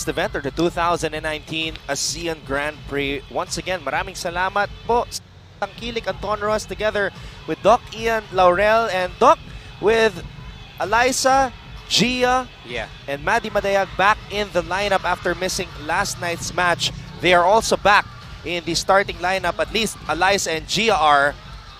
event or the 2019 ASEAN Grand Prix. Once again, maraming salamat po sa tangkilik Anton Ross together with Doc Ian Laurel and Doc with Eliza, Gia, and Maddie Madayag back in the lineup after missing last night's match. They are also back in the starting lineup. At least Eliza and Gia are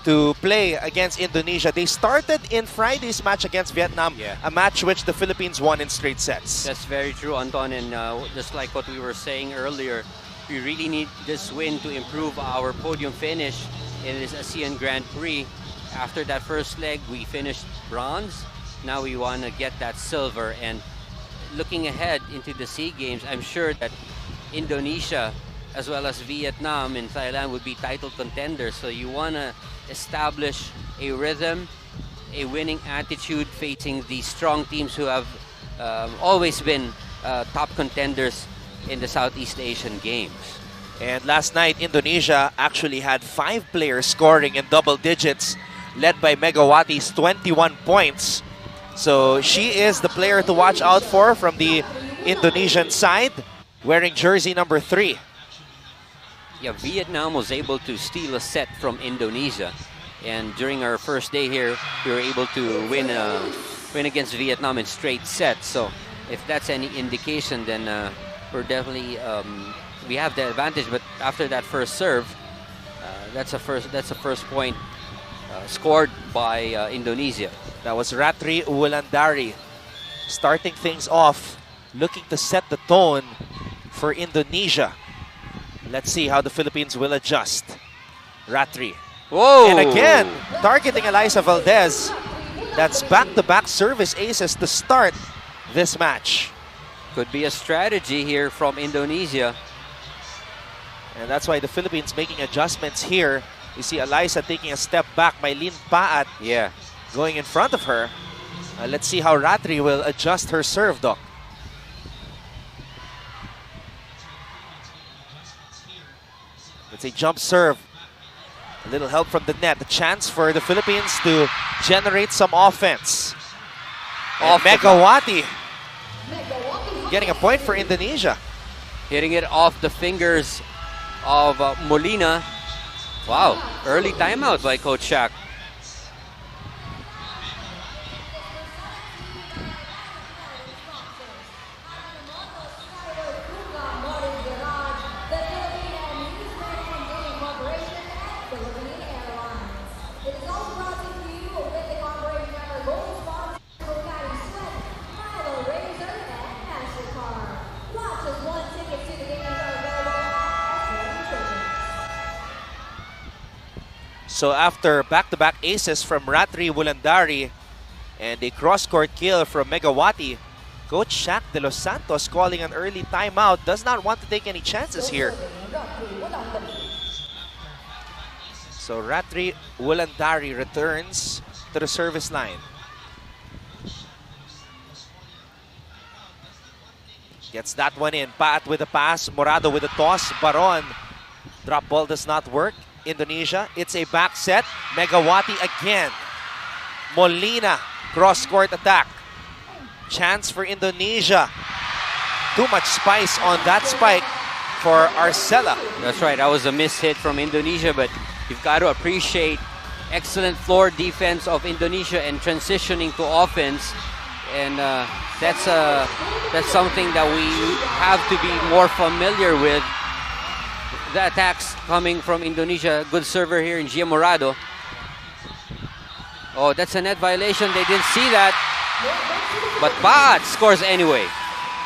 to play against Indonesia. They started in Friday's match against Vietnam, a match which the Philippines won in straight sets. That's very true, Anton, and just like what we were saying earlier, we really need this win to improve our podium finish in this ASEAN Grand Prix. After that first leg, we finished bronze. Now we want to get that silver, and looking ahead into the SEA Games, I'm sure that Indonesia as well as Vietnam and Thailand would be title contenders. So you want to establish a rhythm, a winning attitude facing these strong teams who have always been top contenders in the Southeast Asian Games. And last night, Indonesia actually had 5 players scoring in double digits, led by Megawati's 21 points. So she is the player to watch out for from the Indonesian side, wearing jersey number 3. Yeah, Vietnam was able to steal a set from Indonesia, and during our first day here, we were able to win against Vietnam in straight sets. So if that's any indication, then we're definitely we have the advantage. But after that first serve, that's a first point scored by Indonesia. That was Ratri Wulandari starting things off, looking to set the tone for Indonesia. Let's see how the Philippines will adjust. Ratri. Whoa! And again, targeting Eliza Valdez. That's back-to-back service aces to start this match. Could be a strategy here from Indonesia. And that's why the Philippines making adjustments here. You see Eliza taking a step back. Mylene Paat going in front of her. Let's see how Ratri will adjust her serve, Doc. It's a jump serve. A little help from the net. The chance for the Philippines to generate some offense. And Megawati getting a point for Indonesia. Hitting it off the fingers of Molina. Wow, early timeout by Coach Shaq. So after back-to-back aces from Ratri Wulandari and a cross-court kill from Megawati, Coach Shaq de los Santos calling an early timeout, does not want to take any chances here. So Ratri Wulandari returns to the service line. Gets that one in. Paat with a pass, Morado with a toss, Baron. Drop ball does not work. Indonesia, it's a back set. Megawati again. Molina, cross-court attack. Chance for Indonesia. Too much spice on that spike for Arcela. That's right, that was a miss hit from Indonesia, but you've got to appreciate excellent floor defense of Indonesia and transitioning to offense. And that's something that we have to be more familiar with. The attacks coming from Indonesia. Good server here in Gia Morado. Oh, that's a net violation. They didn't see that. But Paat scores anyway.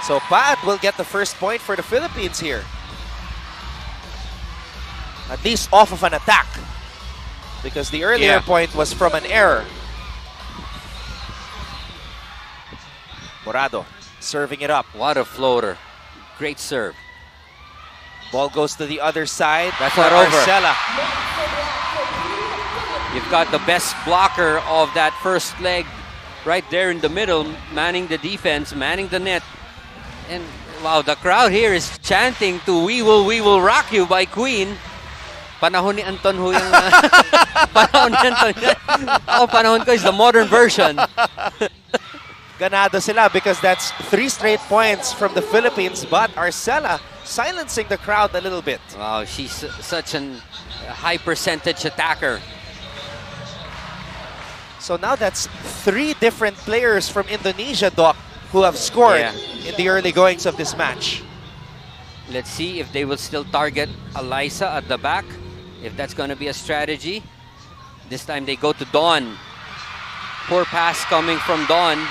So Paat will get the first point for the Philippines here. At least off of an attack. Because the earlier point was from an error. Morado serving it up. What a floater. Great serve. Ball goes to the other side. That's not over. Arcela. You've got the best blocker of that first leg right there in the middle, manning the defense, manning the net. And wow, the crowd here is chanting to We Will Rock You" by Queen. Panahon ni Anton ho yung... panahon ni Anton. Ako, panahon ko is the modern version. ganado sila because that's 3 straight points from the Philippines, but Arcela silencing the crowd a little bit. Wow, she's such a high percentage attacker. So now that's 3 different players from Indonesia, Doc, who have scored in the early goings of this match. Let's see if they will still target Eliza at the back, if that's going to be a strategy. This time they go to Dawn. Poor pass coming from Dawn.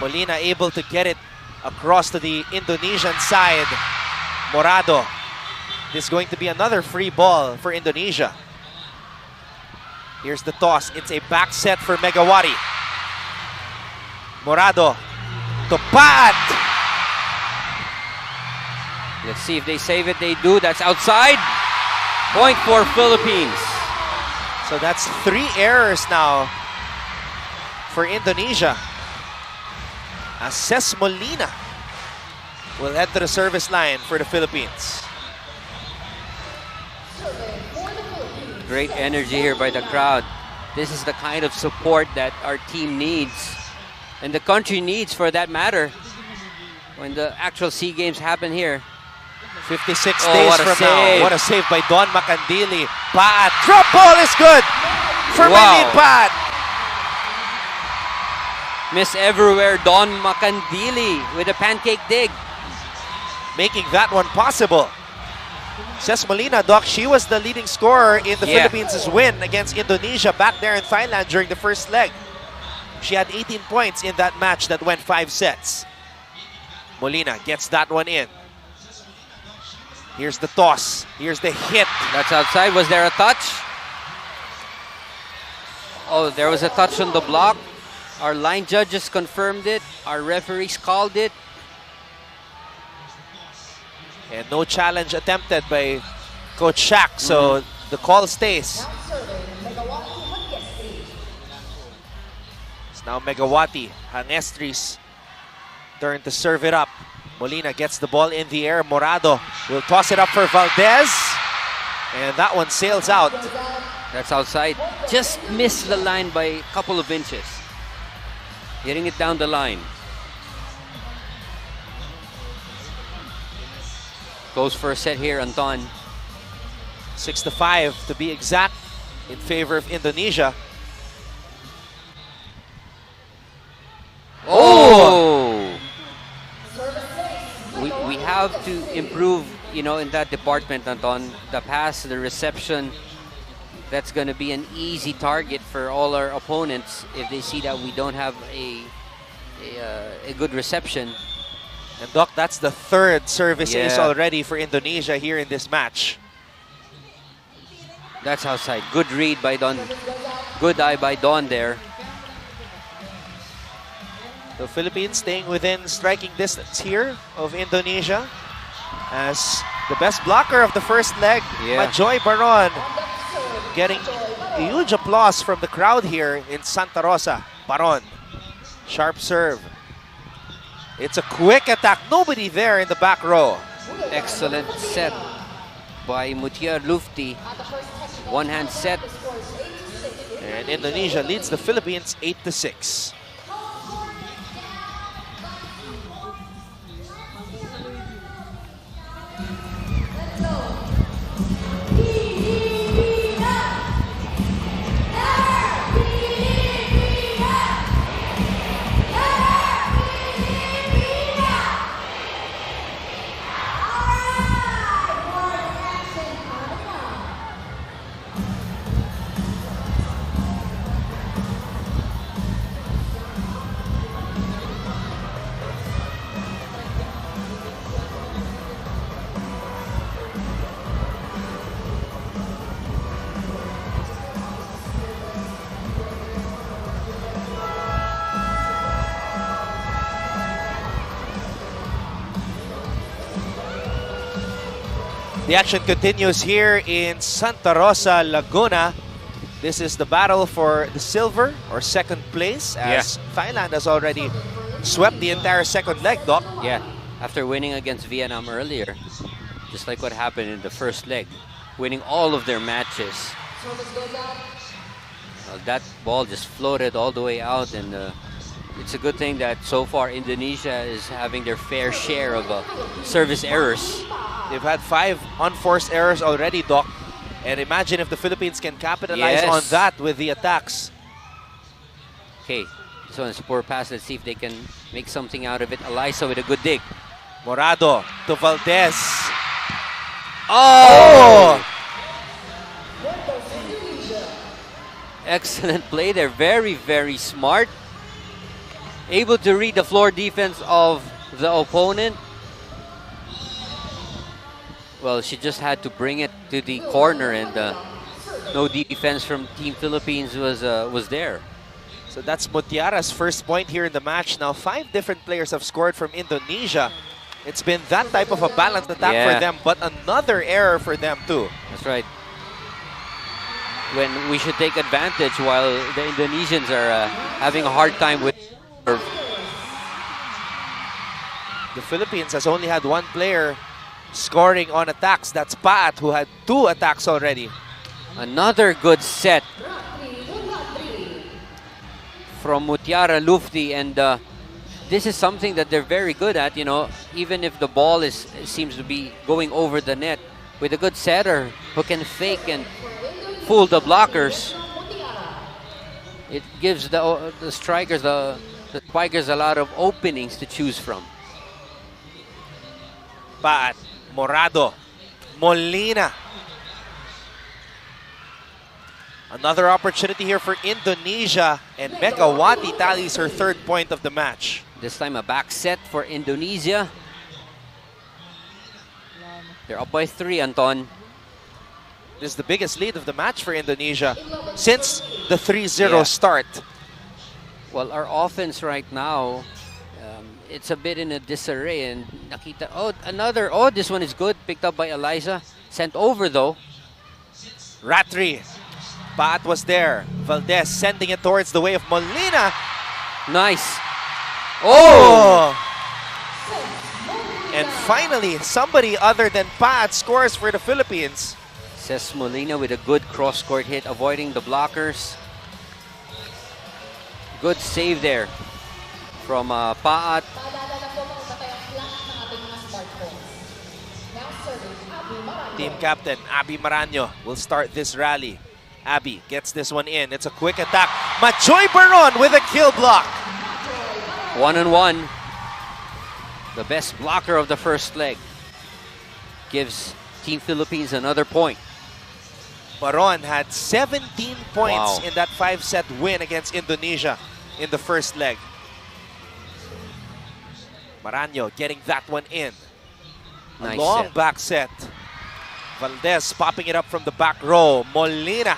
Molina able to get it across to the Indonesian side. Morado. This is going to be another free ball for Indonesia. Here's the toss. It's a back set for Megawati. Morado to Pat. Let's see if they save it. They do. That's outside. Point for Philippines. So that's 3 errors now for Indonesia. Aces Molina will head to the service line for the Philippines. Great energy here by the crowd. This is the kind of support that our team needs, and the country needs for that matter, when the actual SEA Games happen here. 56 days from save. now. What a save by Don Macandili. Pat. Drop ball is good for Maylene Pat. Miss everywhere, Don Macandili with a pancake dig. Making that one possible. Says Molina, Doc, she was the leading scorer in the Philippines' win against Indonesia back there in Thailand during the first leg. She had 18 points in that match that went 5 sets. Molina gets that one in. Here's the toss. Here's the hit. That's outside. Was there a touch? Oh, there was a touch on the block. Our line judges confirmed it. Our referees called it. And no challenge attempted by Coach Shaq, so the call stays. It's now Megawati. Hanestris turn to serve it up. Molina gets the ball in the air. Morado will toss it up for Valdez. And that one sails out. That's outside. Just missed the line by a couple of inches. Getting it down the line. Goes for a set here, Anton. 6-5 to be exact in favor of Indonesia. Oh! We have to improve, you know, in that department, Anton. The pass, the reception, that's going to be an easy target for all our opponents if they see that we don't have a good reception. And Doc, that's the 3rd service ace already for Indonesia here in this match. That's outside. Good read by Don. Good eye by Don there. The Philippines staying within striking distance here of Indonesia. As the best blocker of the first leg, Majoy Baron, getting a huge applause from the crowd here in Santa Rosa. Baron, sharp serve. It's a quick attack. Nobody there in the back row. Excellent set by Mutia Lufti. One-hand set. And Indonesia leads the Philippines 8-6. The action continues here in Santa Rosa, Laguna. This is the battle for the silver or 2nd place, as Thailand has already swept the entire 2nd leg, Doc. Yeah, after winning against Vietnam earlier, just like what happened in the first leg, winning all of their matches. Well, that ball just floated all the way out, and it's a good thing that so far Indonesia is having their fair share of service errors. They've had 5 unforced errors already, Doc. And imagine if the Philippines can capitalize on that with the attacks. Okay, so it's a poor pass. Let's see if they can make something out of it. Eliza with a good dig. Morado to Valdez. Oh! Excellent play there. Very, very smart. Able to read the floor defense of the opponent. Well, she just had to bring it to the corner, and no defense from Team Philippines was there. So that's Mutiara's first point here in the match. Now 5 different players have scored from Indonesia. It's been that type of a balanced attack for them, but another error for them too. That's right. When we should take advantage while the Indonesians are having a hard time with. The Philippines has only had 1 player scoring on attacks. That's Paat, who had 2 attacks already. Another good set from Mutiara Lufti, and this is something that they're very good at. You know, even if the ball seems to be going over the net, with a good setter who can fake and fool the blockers, it gives the strikers, the spikers, a lot of openings to choose from. Paat, Morado, Molina. Another opportunity here for Indonesia, and Megawati tallies her 3rd point of the match. This time a back set for Indonesia. They're up by 3, Anton. This is the biggest lead of the match for Indonesia since the 3-0 start. Well, our offense right now, it's a bit in a disarray, and nakita, this one is good, picked up by Eliza, sent over though. Ratri, Paat was there. Valdez sending it towards the way of Molina. Nice. Oh! And finally, somebody other than Paat scores for the Philippines. Ces Molina with a good cross-court hit, avoiding the blockers. Good save there from Paat. Team captain Abby Maraño will start this rally. Abby gets this one in. It's a quick attack. Machoy Baron with a kill block. 1-on-1. The best blocker of the first leg gives Team Philippines another point. Baron had 17 points in that 5-set win against Indonesia in the first leg. Maraño getting that one in. A Nice long set. back set. Valdez popping it up from the back row. Molina.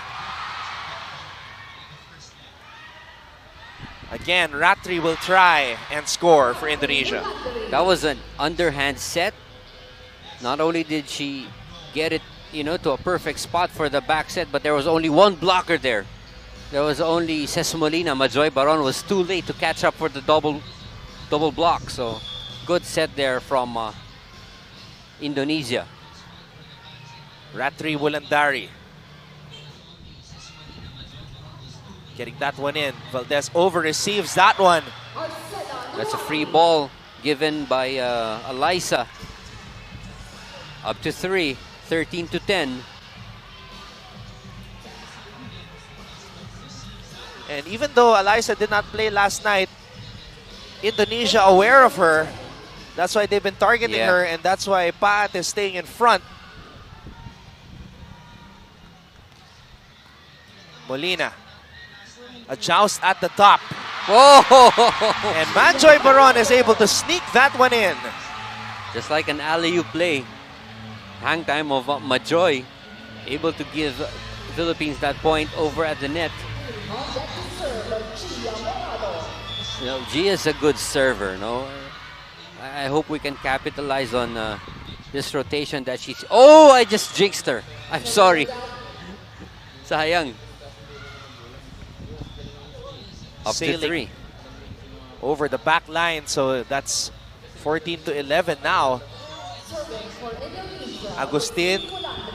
Again, Ratri will try and score for Indonesia. That was an underhand set. Not only did she get it, to a perfect spot for the back set, but there was only 1 blocker there. There was only Ces Molina. Majoy Baron was too late to catch up for the double block. So good set there from Indonesia. Ratri Wulandari. Getting that one in. Valdez over receives that one. That's a free ball given by Eliza. Up to 3, 13-10. And even though Eliza did not play last night, Indonesia aware of her. That's why they've been targeting her, and that's why Paat is staying in front. Molina. A joust at the top. Whoa! And Manjoy Baron is able to sneak that one in. Just like an alley-oop play. Hang time of Majoy. Able to give Philippines that point over at the net. Gia is a good server, no? I hope we can capitalize on this rotation that she's... Oh, I just jinxed her. I'm sorry. Sayang. Up to 3. Over the back line, so that's 14-11 now. Agustin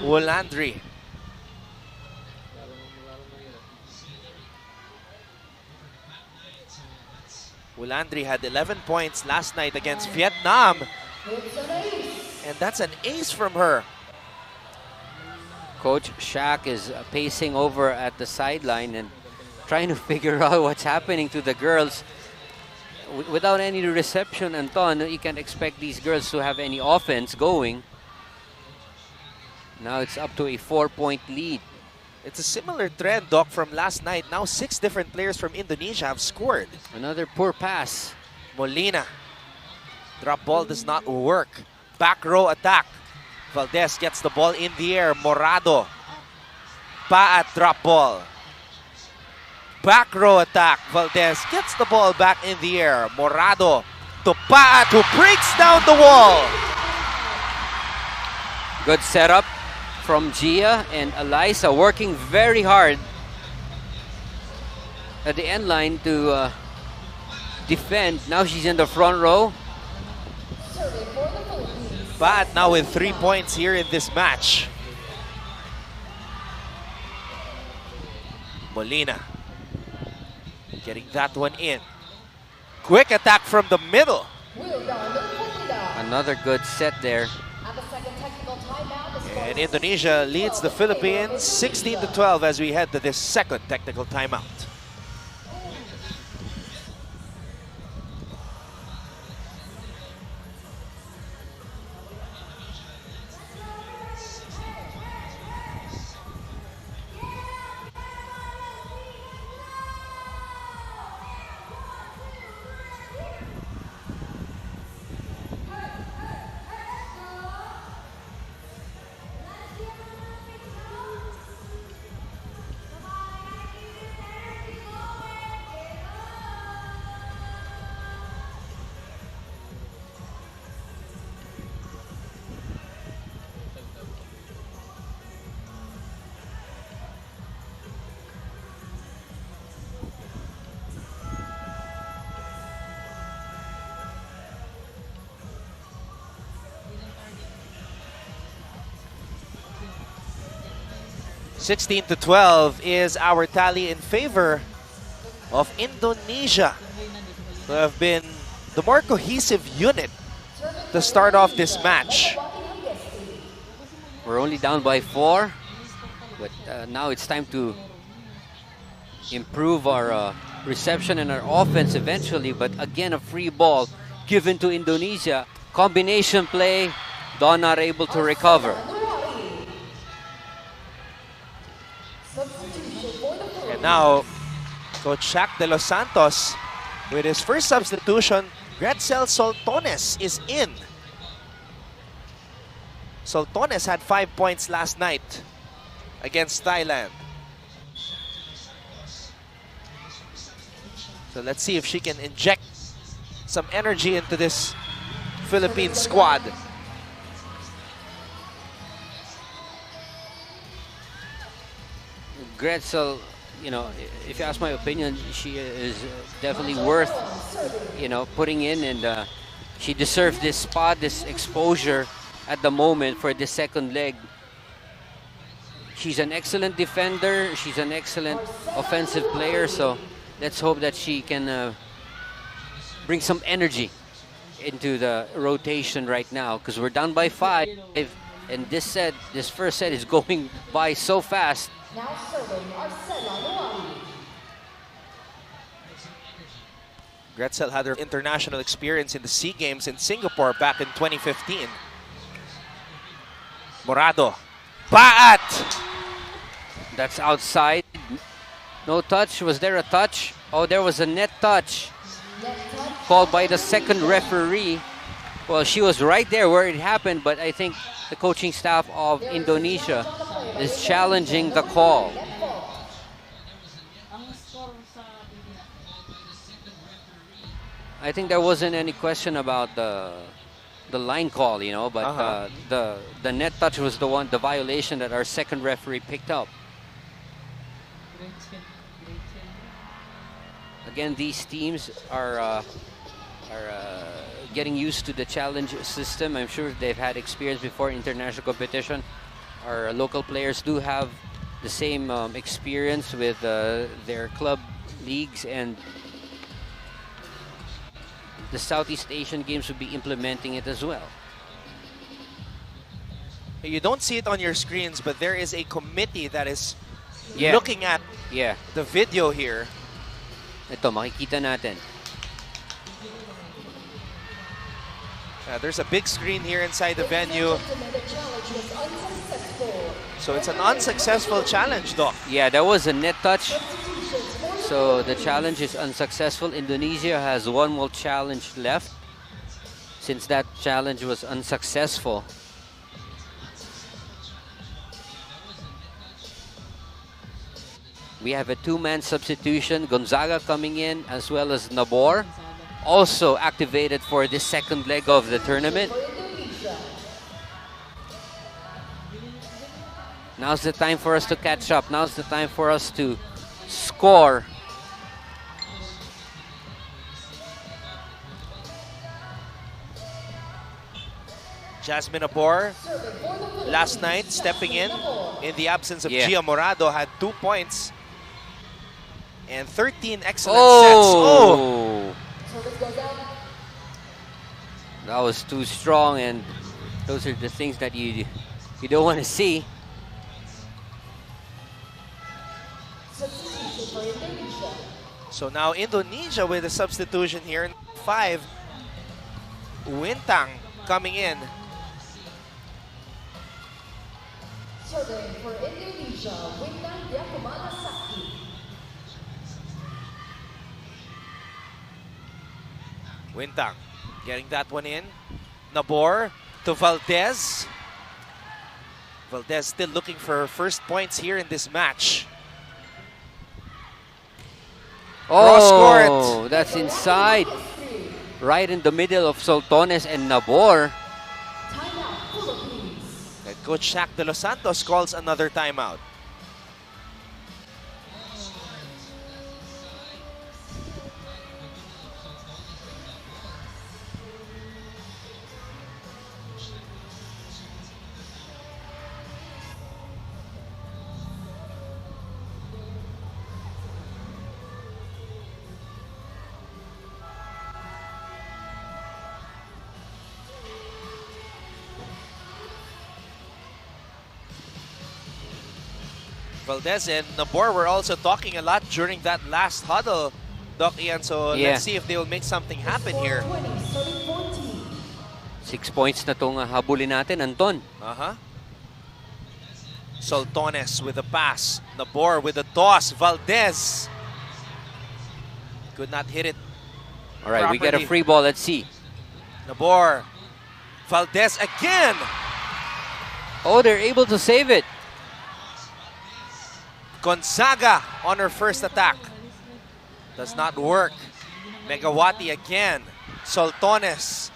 Wulandri. Wulandri had 11 points last night against Vietnam. And that's an ace from her. Coach Shaq is pacing over at the sideline and trying to figure out what's happening to the girls. Without any reception, Anton, you can't expect these girls to have any offense going. Now it's up to a 4-point lead. It's a similar trend, Doc, from last night. Now 6 different players from Indonesia have scored. Another poor pass. Molina. Drop ball does not work. Back row attack. Valdez gets the ball in the air. Morado. Paat drop ball. Back row attack. Valdez gets the ball back in the air. Morado to Paat, who breaks down the wall. Good setup from Gia, and Eliza working very hard at the end line to defend. Now she's in the front row. Paat now with 3 points here in this match. Molina getting that one in. Quick attack from the middle. Another good set there. And Indonesia leads the Philippines 16-12 as we head to this second technical timeout. (16-12) is our tally in favor of Indonesia, who have been the more cohesive unit to start off this match. We're only down by 4, but now it's time to improve our reception and our offense eventually. But again, a free ball given to Indonesia. Combination play, Dawn not able to recover. And now, Coach Shaq de los Santos, with his first substitution, Gretzel Soltones is in. Soltones had 5 points last night against Thailand. So let's see if she can inject some energy into this Philippine squad. Gretzel, you know, if you ask my opinion, she is definitely worth, you know, putting in, and she deserves this spot, this exposure at the moment for the second leg. She's an excellent defender. She's an excellent offensive player. So let's hope that she can bring some energy into the rotation right now, because we're down by 5, and this first set is going by so fast. Now serving Arcela Luani. Gretzel had her international experience in the SEA Games in Singapore back in 2015. Morado. Paat! That's outside. No touch. Was there a touch? Oh, there was a net touch called by the second referee. Well, she was right there where it happened, but I think the coaching staff of Indonesia is challenging the call. I think there wasn't any question about the line call, you know, but the net touch was the violation that our second referee picked up. Again, these teams are getting used to the challenge system. I'm sure they've had experience before in international competition. Our local players do have the same experience with their club leagues, and the Southeast Asian Games will be implementing it as well. You don't see it on your screens, but there is a committee that is Yeah. looking at Yeah. the video here. Ito, makikita natin. There's a big screen here inside the venue. So it's an unsuccessful challenge, Doc. Yeah, that was a net touch. So the challenge is unsuccessful. Indonesia has one more challenge left since that challenge was unsuccessful. We have a two-man substitution, Gonzaga coming in as well as Nabor, also activated for this second leg of the tournament. Now's the time for us to catch up. Now's the time for us to score. Jasmine Abor, last night, stepping in the absence of Yeah. Gia Morado, had 2 points and 13 excellent sets. Oh! That was too strong, and those are the things that you don't want to see. So now Indonesia with a substitution here in 5. Wintang coming in. Serving for Indonesia, Wintang Yakumana Sakti. Wintang getting that one in. Nabor to Valdez. Valdez still looking for her first points here in this match. Cross court. Oh, that's inside. Right in the middle of Soltones and Nabor. Timeout, Philippines. Head coach Shaq De Los Santos calls another timeout. Valdez and Nabor were also talking a lot during that last huddle, Doc Ian. So Yeah. let's see if they will make something happen here. 4:20, starting 14. 6 points na itong habulin natin, Anton. Soltones with the pass. Nabor with the toss. Valdez could not hit it. All right, we get a properly. free ball. Let's see. Nabor. Valdez again. Oh, they're able to save it. Gonzaga on her first attack. Does not work. Megawati again. Soltones.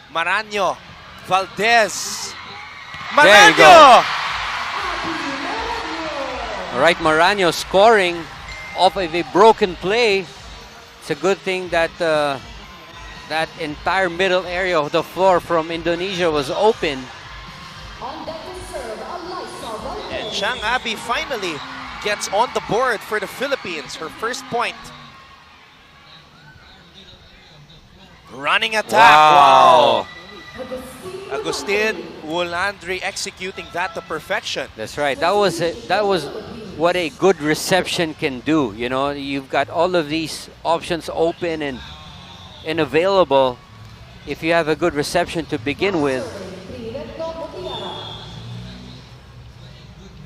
Marano. Valdez. There you go. Marano! All right, Marano scoring off of a broken play. It's a good thing that that entire middle area of the floor from Indonesia was open. On deck to serve, Alyssa Valdez. And Chang Abi finally gets on the board for the Philippines. Her first point. Running attack. Wow. Agustin Wulandri executing that to perfection. That's right. That was what a good reception can do. You know, you've got all of these options open and available. If you have a good reception to begin with.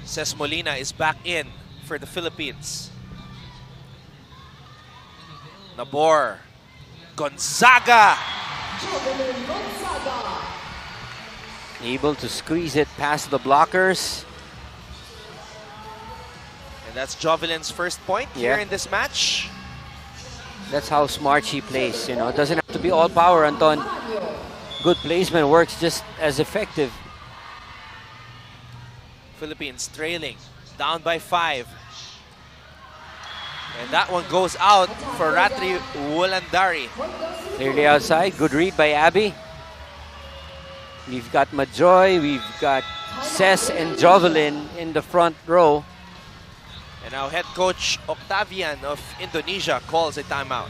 Ces Molina is back in for the Philippines. Nabor. Gonzaga. Able to squeeze it past the blockers. And that's Jovelin's first point here Yeah. in this match. That's how smart she plays. You know, it doesn't have to be all power, Anton. Good placement works just as effective. Philippines trailing, down by 5. And that one goes out for Ratri Wulandari. Clearly outside. Good read by Abby. We've got Majoy, we've got Ces and Jovelin in the front row. And now head coach Octavian of Indonesia calls a timeout.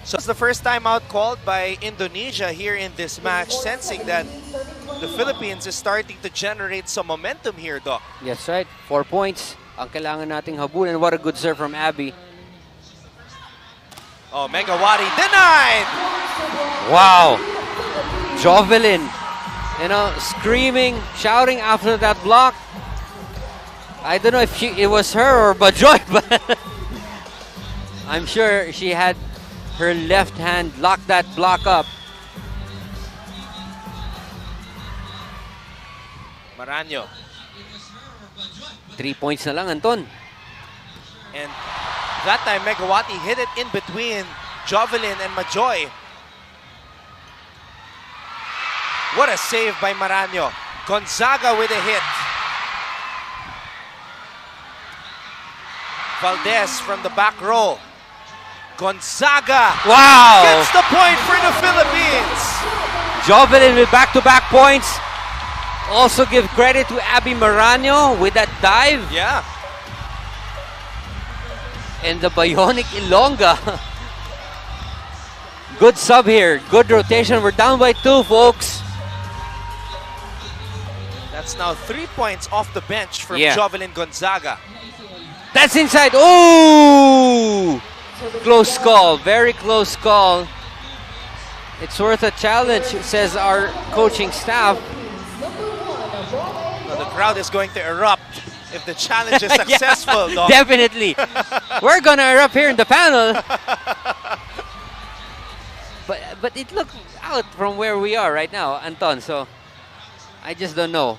So it's the first time out called by Indonesia here in this match, sensing that the Philippines is starting to generate some momentum here, Doc. Yes, right. 4 points. Ang kailangan nating habulan. What a good serve from Abby. Oh, Megawati denied! Wow. Jovelyn, you know, screaming, shouting after that block. I don't know if it was her or Bajoy, but I'm sure she had her left hand lock that block up. Maranyo. 3 points na lang, Anton. And that time, Megawati hit it in between Jovelyn and Majoy. What a save by Maranyo. Gonzaga with a hit. Valdez from the back row. Gonzaga Wow! gets the point for the Philippines. Jovelyn with back-to-back points. Also give credit to Abby Maranyo with that dive. Yeah. And the Bionic Ilongga. Good sub here. Good rotation. We're down by 2, folks. That's now 3 points off the bench from Yeah. Jovelyn Gonzaga. That's inside. Ooh! Close call. Very close call. It's worth a challenge, says our coaching staff. Well, the crowd is going to erupt if the challenge is successful, Doc. Definitely. We're gonna erupt here in the panel. But it looked out from where we are right now, Anton. So I just don't know.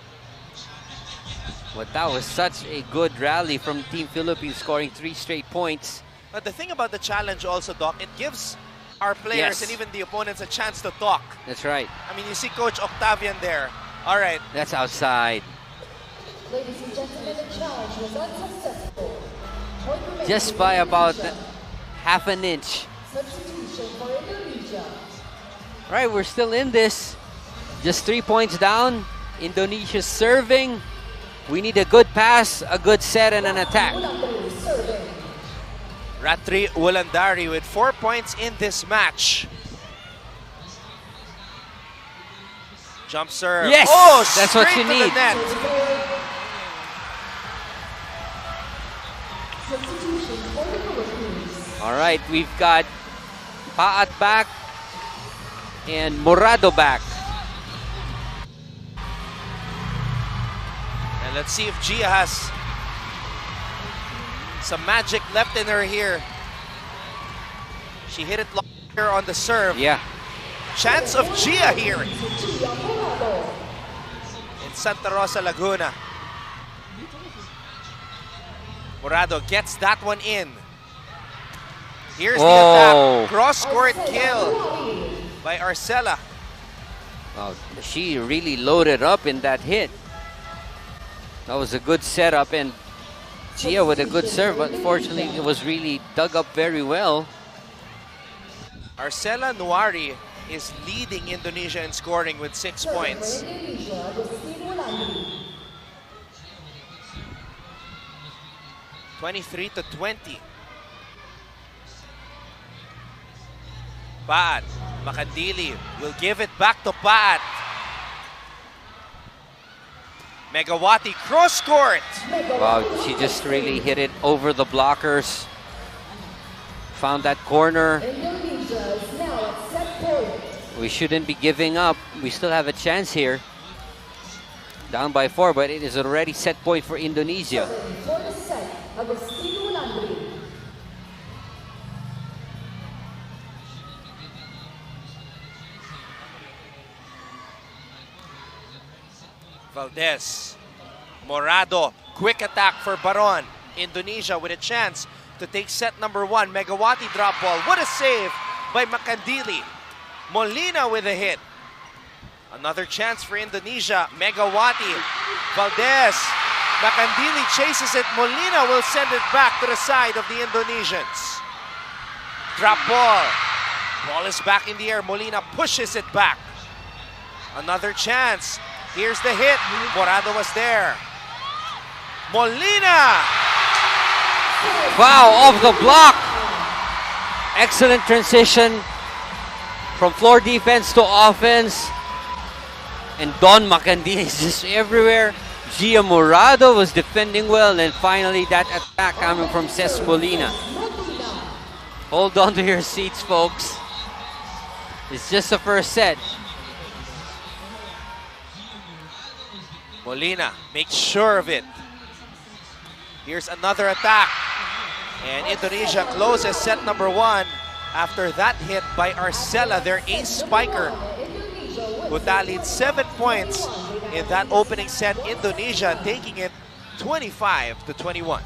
But that was such a good rally from Team Philippines, scoring 3 straight points. But the thing about the challenge also, Doc, it gives our players Yes. and even the opponents a chance to talk. That's right. I mean, you see Coach Octavian there. All right. That's outside. Ladies and gentlemen, the challenge was unsuccessful. Point remaining. Just by about half an inch. Substitution for Indonesia. Right, we're still in this. Just 3 points down. Indonesia's serving. We need a good pass, a good set, and an attack. Wulandari serving. Ratri Wulandari with 4 points in this match. Jump serve. Yes! Oh, That's what straight you to the need. net. Substitution for the Philippines. All right, we've got Paat back and Morado back. And let's see if Gia has some magic left in her here. She hit it long here on the serve. Yeah. Chance of Gia here Gia Morado. in Santa Rosa, Laguna. Morado gets that one in. Here's the Oh. attack. Cross-court Arcela kill Buari. by Arcela. Wow, she really loaded up in that hit. That was a good setup, and Gia with a good serve, but fortunately it was really dug up very well. Arcela Nuari is leading Indonesia in scoring with 6 points. For Indonesia, Agustin Wulandari. 23-20. Paat. Makandili will give it back to Paat. Megawati cross court. Wow, she just really hit it over the blockers. Found that corner. Indonesia is now at set point. We shouldn't be giving up. We still have a chance here. Down by 4, but it is already set point for Indonesia. For the set, Agustin Wulandari. Valdez. Morado. Quick attack for Baron. Indonesia with a chance to take set number 1. Megawati drop ball. What a save by Makandili. Molina with a hit. Another chance for Indonesia. Megawati. Valdez. Makandili chases it. Molina will send it back to the side of the Indonesians. Drop ball. Ball is back in the air. Molina pushes it back. Another chance. Here's the hit. Morado was there. Molina! Wow, off the block. Excellent transition from floor defense to offense. And Don Macandi is just everywhere. Gia Morado was defending well. And finally, that attack coming from Ces Molina. Hold on to your seats, folks. It's just the first set. Molina makes sure of it. Here's another attack. And Indonesia closes set number 1 after that hit by Arcela, their ace spiker, who tallied 7 points in that opening set. Indonesia taking it 25-21.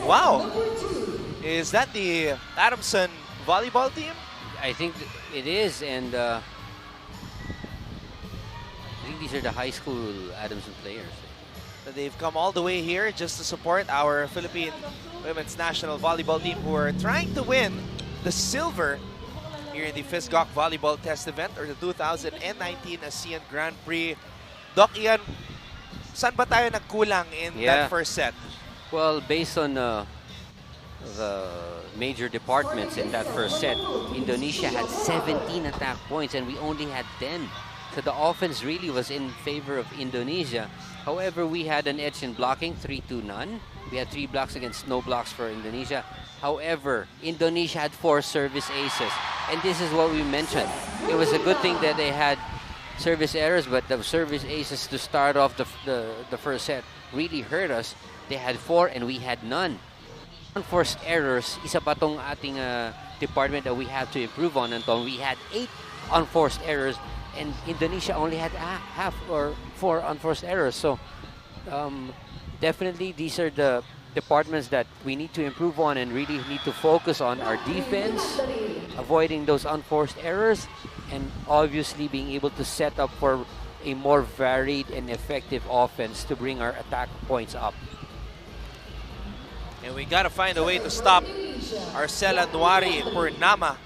Wow. Is that the Adamson volleyball team? I think it is, and I think these are the high school Adamson players. They've come all the way here just to support our Philippine women's national volleyball team, who are trying to win the silver here in the FISGOC Volleyball Test Event, or the 2019 ASEAN Grand Prix. Doc Ian, saan ba tayo nagkulang in that first set? Well, based on the major departments in that first set, Indonesia had 17 attack points and we only had 10. So the offense really was in favor of Indonesia. However, we had an edge in blocking, 3-2-none. We had 3 blocks against no blocks for Indonesia. However, Indonesia had 4 service aces. And this is what we mentioned. It was a good thing that they had service errors, but the service aces to start off the first set really hurt us. They had 4 and we had none. Unforced errors, isa pa tong ating department that we have to improve on, Anton. We had 8 unforced errors and Indonesia only had half or 4 unforced errors. So definitely these are the departments that we need to improve on and really need to focus on: our defense, avoiding those unforced errors, and obviously being able to set up for a more varied and effective offense to bring our attack points up. And we got to find a way to stop Arcela Nuari Purnama,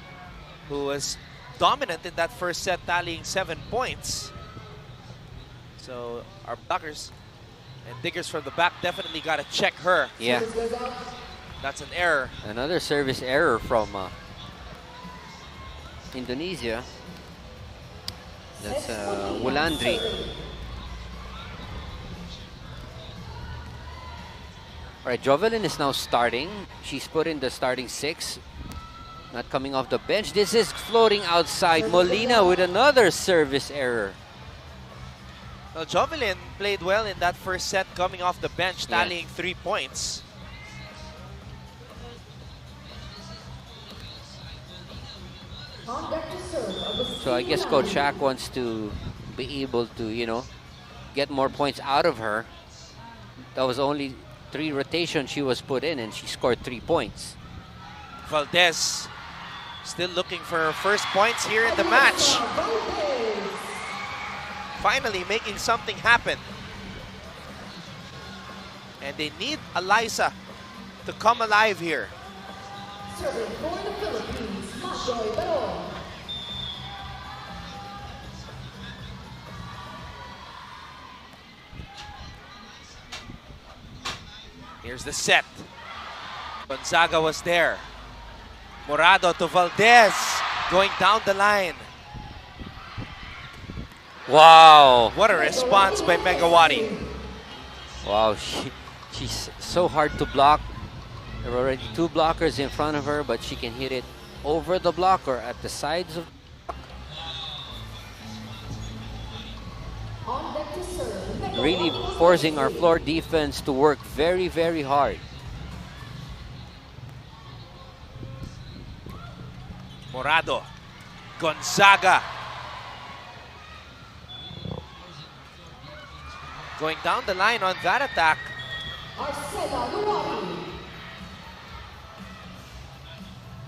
who was dominant in that first set, tallying 7 points. So our blockers and diggers from the back definitely got to check her. Yeah. That's an error. Another service error from Indonesia. That's Wulandri. All right, Jovelyn is now starting. She's put in the starting 6. Not coming off the bench. This is floating outside. Molina with another service error. Well, Jovelyn played well in that first set, coming off the bench, tallying 3 points. So I guess Coach Shaq wants to be able to, you know, get more points out of her. That was only 3 rotations she was put in, and she scored 3 points. Valdez still looking for her first points here in the match. Finally making something happen. And they need Eliza to come alive here. Serving for the Philippines, Majoy Barong. Here's the set. Gonzaga was there. Morado to Valdez, going down the line. Wow. What a response by Megawati. Wow, she's so hard to block. There are already 2 blockers in front of her, but she can hit it over the block or at the sides of the block. On deck to serve, Really forcing our floor defense to work very, very hard. Morado, Gonzaga. Going down the line on that attack. Arcela Nuari.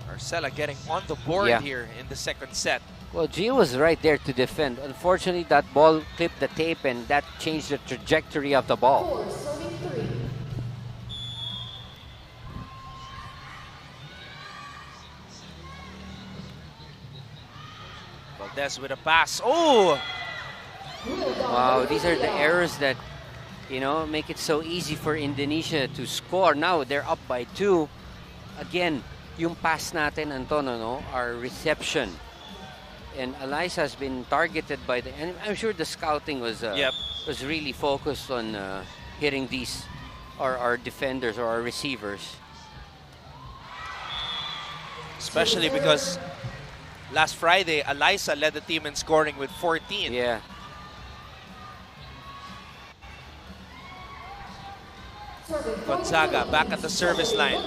Arcela getting on the board here in the second set. Well, Gio was right there to defend. Unfortunately, that ball clipped the tape and that changed the trajectory of the ball. 4 serving 3. Valdez with a pass. Oh! Wow, these are the errors that, you know, make it so easy for Indonesia to score. Now they're up by 2. Again, yung pass natin, Antonio, no, our reception. And Eliza has been targeted by the, and I'm sure the scouting was was really focused on hitting these, our defenders or our receivers. Especially because last Friday, Eliza led the team in scoring with 14. Yeah. Gonzaga back at the service line.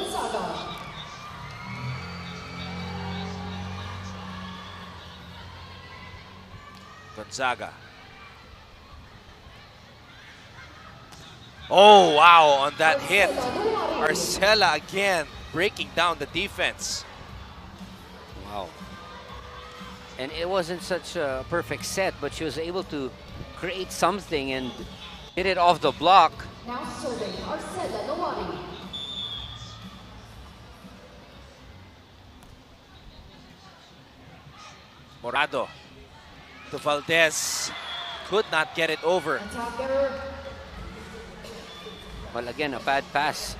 Gonzaga. Oh, wow, on that hit. Arcela again breaking down the defense. Wow. And it wasn't such a perfect set, but she was able to create something and hit it off the block. Now serving Arcela Nuari. Morado to Valdez. Could not get it over. Attack error. Well, again, a bad pass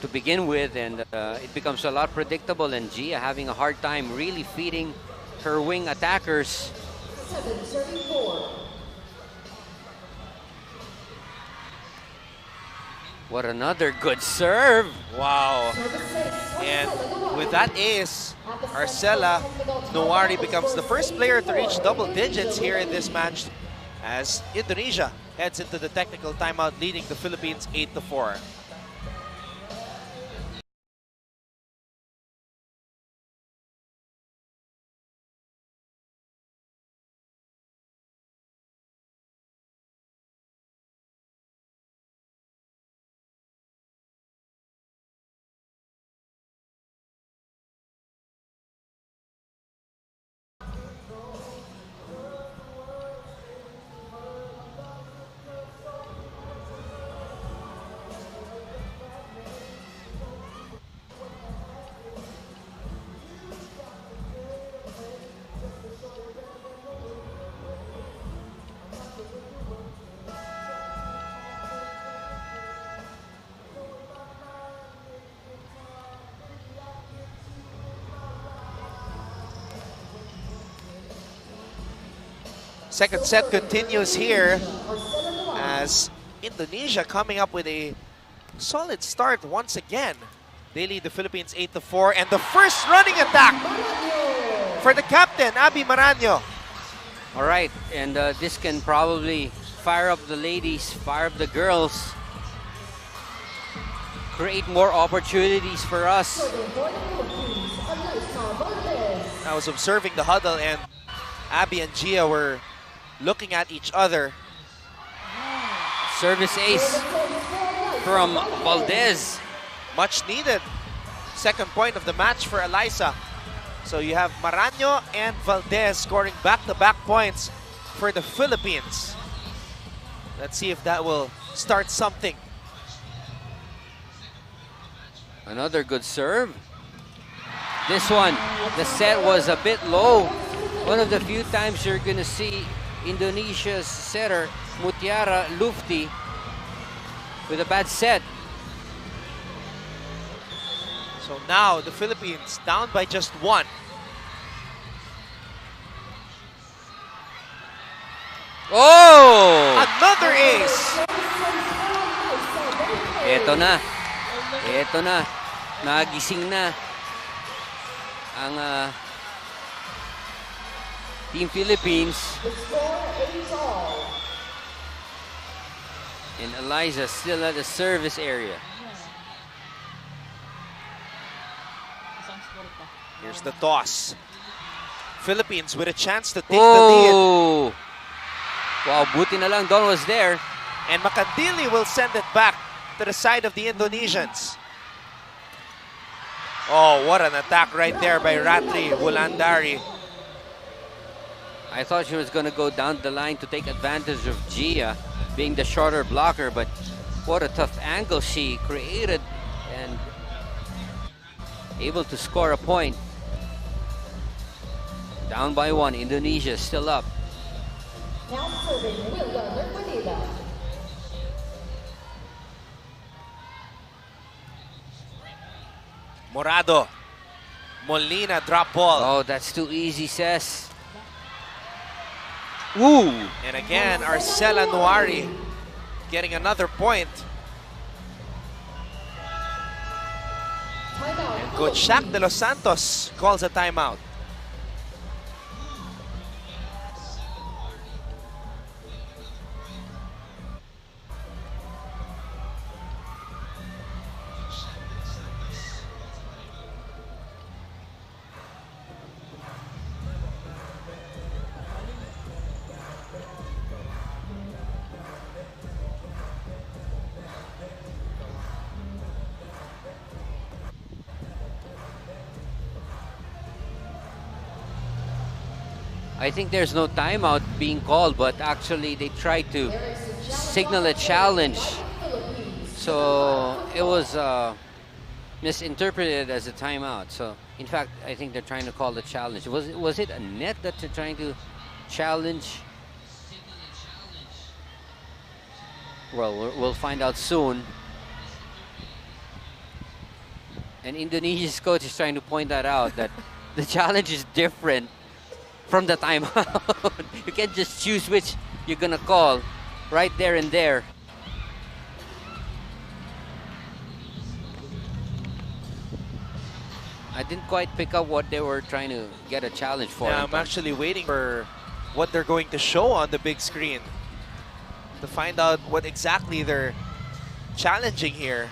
to begin with, and it becomes a lot predictable, and Gia having a hard time really feeding her wing attackers. 7 serving 4. What another good serve. Wow. Service 6. And with that ace, Arcela Nuari becomes the first player to reach double digits here in this match as Indonesia heads into the technical timeout, leading the Philippines 8-4. Second set continues here as Indonesia coming up with a solid start once again. They lead the Philippines 8-4, and the first running attack for the captain, Abby Maraño. All right, and this can probably fire up the ladies, fire up the girls, create more opportunities for us. I was observing the huddle, and Abby and Gia were looking at each other. Service ace from Valdez. Much needed. Second point of the match for Eliza. So you have Maraño and Valdez scoring back-to-back points for the Philippines. Let's see if that will start something. Another good serve. This one, the set was a bit low. One of the few times you're gonna see Indonesia's setter, Mutiara Lufti, with a bad set. So now the Philippines down by just one. Oh! Another ace! Eto na. Eto na. Nagising na ang Team Philippines. And Eliza still at the service area. Here's the toss. Philippines with a chance to take the lead. Oh! Wow, buti na lang Don was there. And Makandili will send it back to the side of the Indonesians. Oh, what an attack right there by Ratri Wulandari. I thought she was going to go down the line to take advantage of Gia being the shorter blocker, but what a tough angle she created and able to score a point. Down by one, Indonesia still up. Now serving William Manila. Morado. Molina drop ball. Oh, that's too easy, Ses. Ooh! And again, Arcela Nuari getting another point. And Coach Shaq de los Santos calls a timeout. I think there's no timeout being called, but actually they tried to signal a challenge. So it was misinterpreted as a timeout. So in fact, I think they're trying to call the challenge. Was it a net that they're trying to challenge? Well, we'll find out soon. And Indonesia's coach is trying to point that out, that the challenge is different from the timeout. You can't just choose which you're gonna call right there and there. I didn't quite pick up what they were trying to get a challenge for. Yeah, I'm actually waiting for what they're going to show on the big screen to find out what exactly they're challenging here.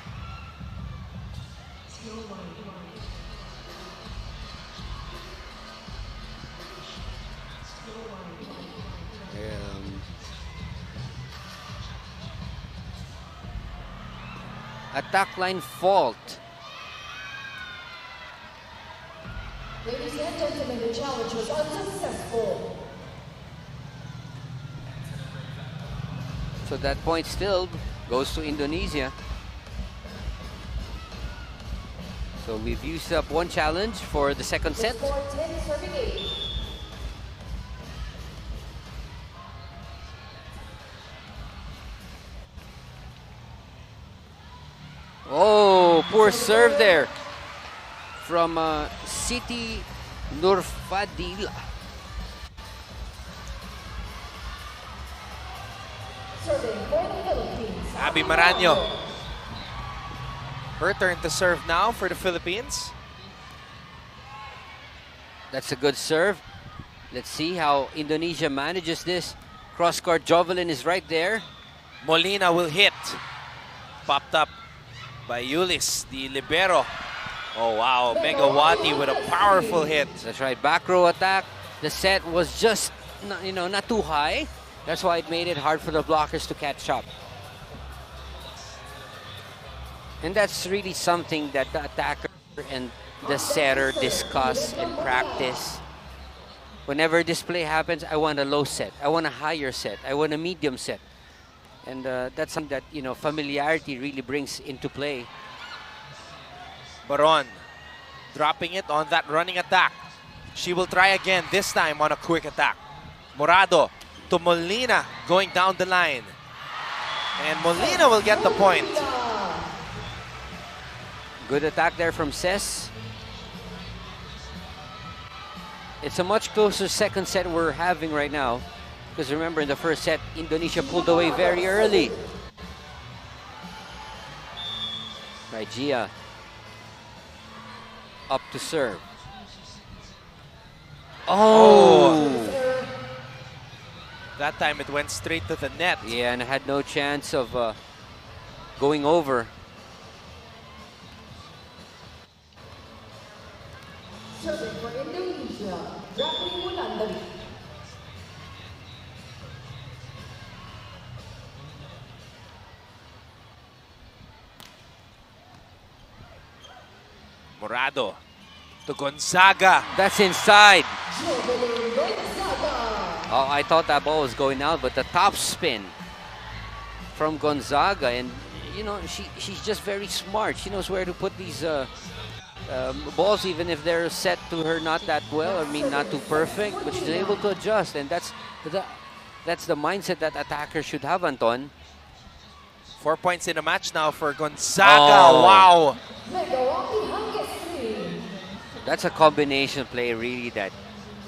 Attack line fault. Ladies and gentlemen, the challenge was unsuccessful. So that point still goes to Indonesia. So we've used up one challenge for the second set. The score 10 serving 8. Oh, poor serve there from Siti Nurfadila. Abby Maraño. Her turn to serve now for the Philippines. That's a good serve. Let's see how Indonesia manages this. Cross-court, Jovelyn is right there. Molina will hit. Popped up by Ulis, the libero. Oh wow, Megawati with a powerful hit. That's right, back row attack. The set was just, not too high. That's why it made it hard for the blockers to catch up. And that's really something that the attacker and the setter discuss and practice. Whenever this play happens, I want a low set, I want a higher set, I want a medium set. And that's something that, familiarity really brings into play. Baron dropping it on that running attack. She will try again, this time on a quick attack. Morado to Molina going down the line. And Molina will get the point. Good attack there from Ses. It's a much closer second set we're having right now. Because remember, in the first set, Indonesia pulled away very early. Right, Gia. Up to serve. Oh! That time it went straight to the net. Yeah, and had no chance of going over. Serving for Indonesia, Jacqueline Wulandari. Morado to Gonzaga. That's inside. Jovelyn Gonzaga. Oh, I thought that ball was going out, but the top spin from Gonzaga, and she's just very smart. She knows where to put these balls, even if they're set to her not that well. I mean, not too perfect, but she's able to adjust, and that's the mindset that attackers should have, Anton. 4 points in a match now for Gonzaga. Oh. Wow. Megawati Hangestri. That's a combination play really that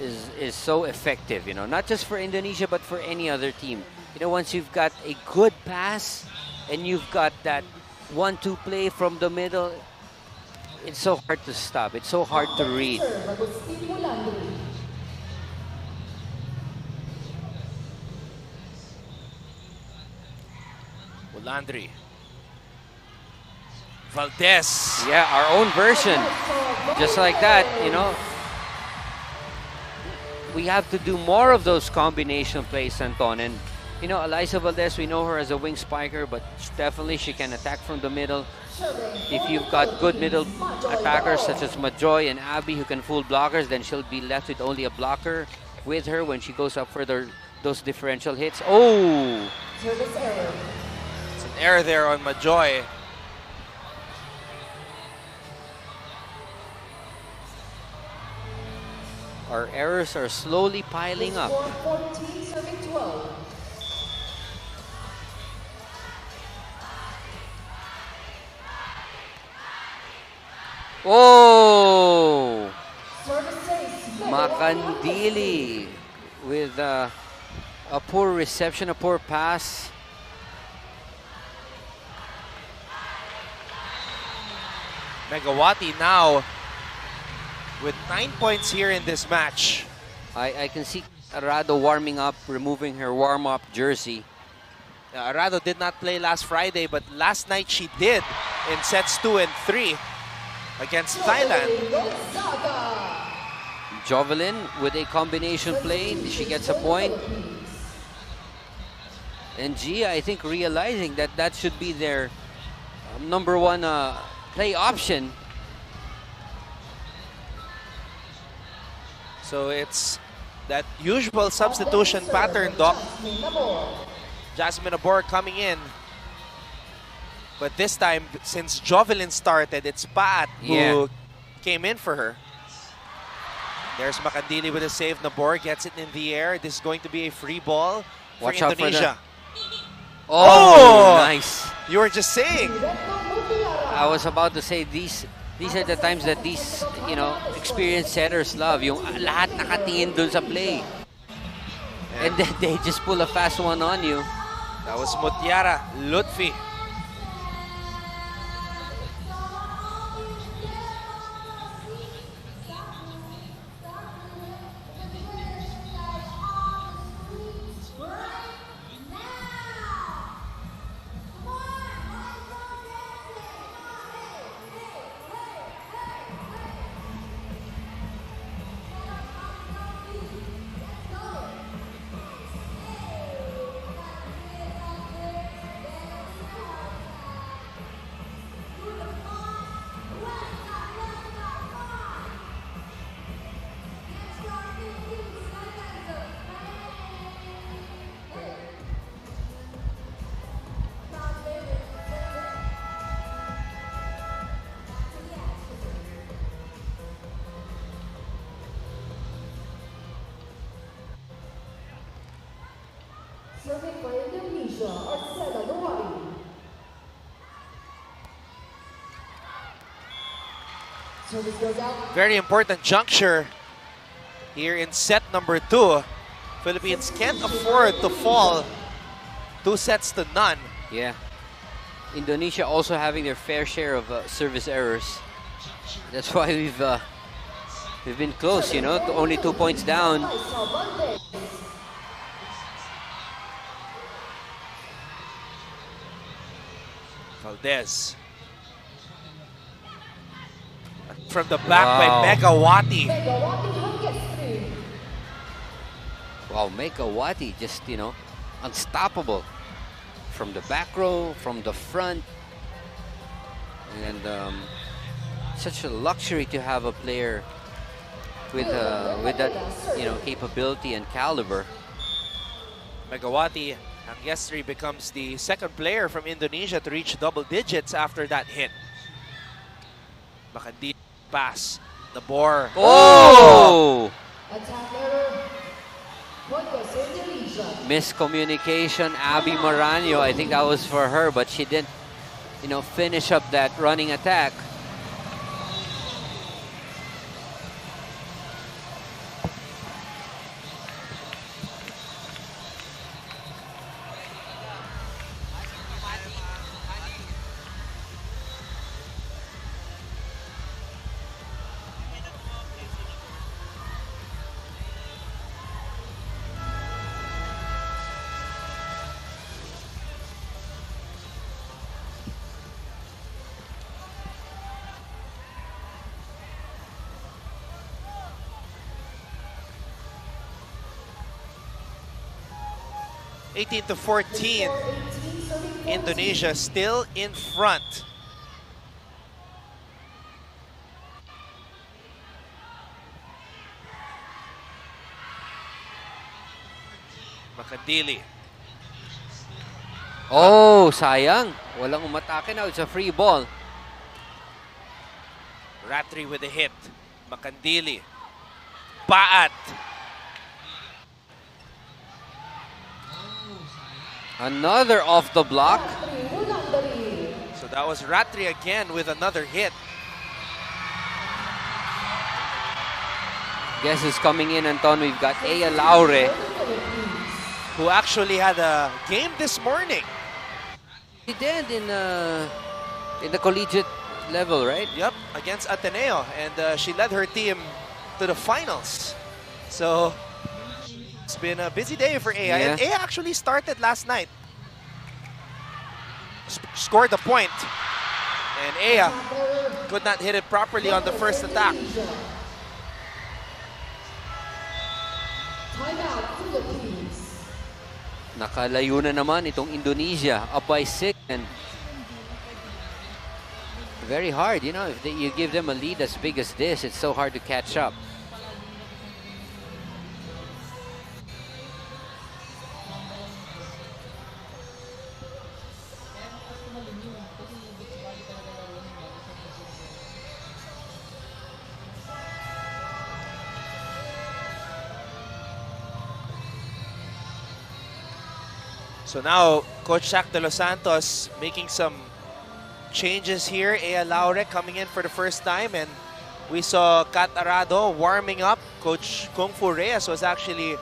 is so effective, not just for Indonesia, but for any other team. Once you've got a good pass and you've got that 1-2 play from the middle, it's so hard to stop. It's so hard to read. Agustin Wulandari. Wulandari. Valdez. Yeah, our own version. Just like that, we have to do more of those combination plays, Anton. And, Eliza Valdez, we know her as a wing spiker, but definitely she can attack from the middle. If you've got good middle attackers such as Majoy and Abby who can fool blockers, then she'll be left with only a blocker with her when she goes up for those differential hits. Oh! Service error. It's an error there on Majoy. Our errors are slowly piling up. Score 14, serving 12. Oh! Service ace. Makandili with a poor reception, a poor pass. Megawati now with 9 points here in this match. I can see Arado warming up, removing her warm-up jersey. Arado did not play last Friday, but last night she did in sets 2 and 3 against Thailand. Gonzaga. Jovelyn with a combination play, she gets a point. And Gia, I think, realizing that should be their number one play option. So it's that usual substitution pattern, Doc. Jasmine Abor coming in. But this time, since Jovelyn started, it's Pat who came in for her. There's Makandili with a save. Nabor gets it in the air. This is going to be a free ball for Watch out Indonesia. Oh, nice. You were just saying. I was about to say these are the times that these, experienced setters love. Yung lahat nakatingin dun sa play. And then they just pull a fast one on you. That was Mutiara Lutfi. Serving for Indonesia, Arcela Luwari. Service goes out. Very important juncture here in set number 2. Philippines can't afford to fall 2 sets to none. Yeah. Indonesia also having their fair share of service errors. That's why we've been close, you know, to only 2 points down. Valdez. From the back by Megawati. Wow, Megawati just, you know, unstoppable. From the back row, from the front. And such a luxury to have a player with that, you know, capability and caliber. Megawati Angestri becomes the second player from Indonesia to reach double digits after that hit. Makandi pass. The bore. Oh! Attack error. Point goes to Indonesia. Miscommunication, Abby Marano. I think that was for her, but she didn't, you know, finish up that running attack. To 14. Indonesia still in front. Makandili. Oh, sayang. Walang umatake now. It's a free ball. Ratri with a hit. Makandili. Paat. Another off the block. So that was Ratri again with another hit. Guess who's coming in, Anton? We've got Aya Laure, who actually had a game this morning. He did in the collegiate level, right? Yep, against Ateneo, and she led her team to the finals. So it's been a busy day for Aya, and Aya actually started last night. Scored the point, and Aya could not hit it properly on the first attack. Nakalayo na naman itong Indonesia, up by 6. And very hard, you know, if you give them a lead as big as this, it's so hard to catch up. So now, Coach Shaq de los Santos making some changes here. Aya Laure coming in for the first time, and we saw Kat Arado warming up. Coach Kung Fu Reyes was actually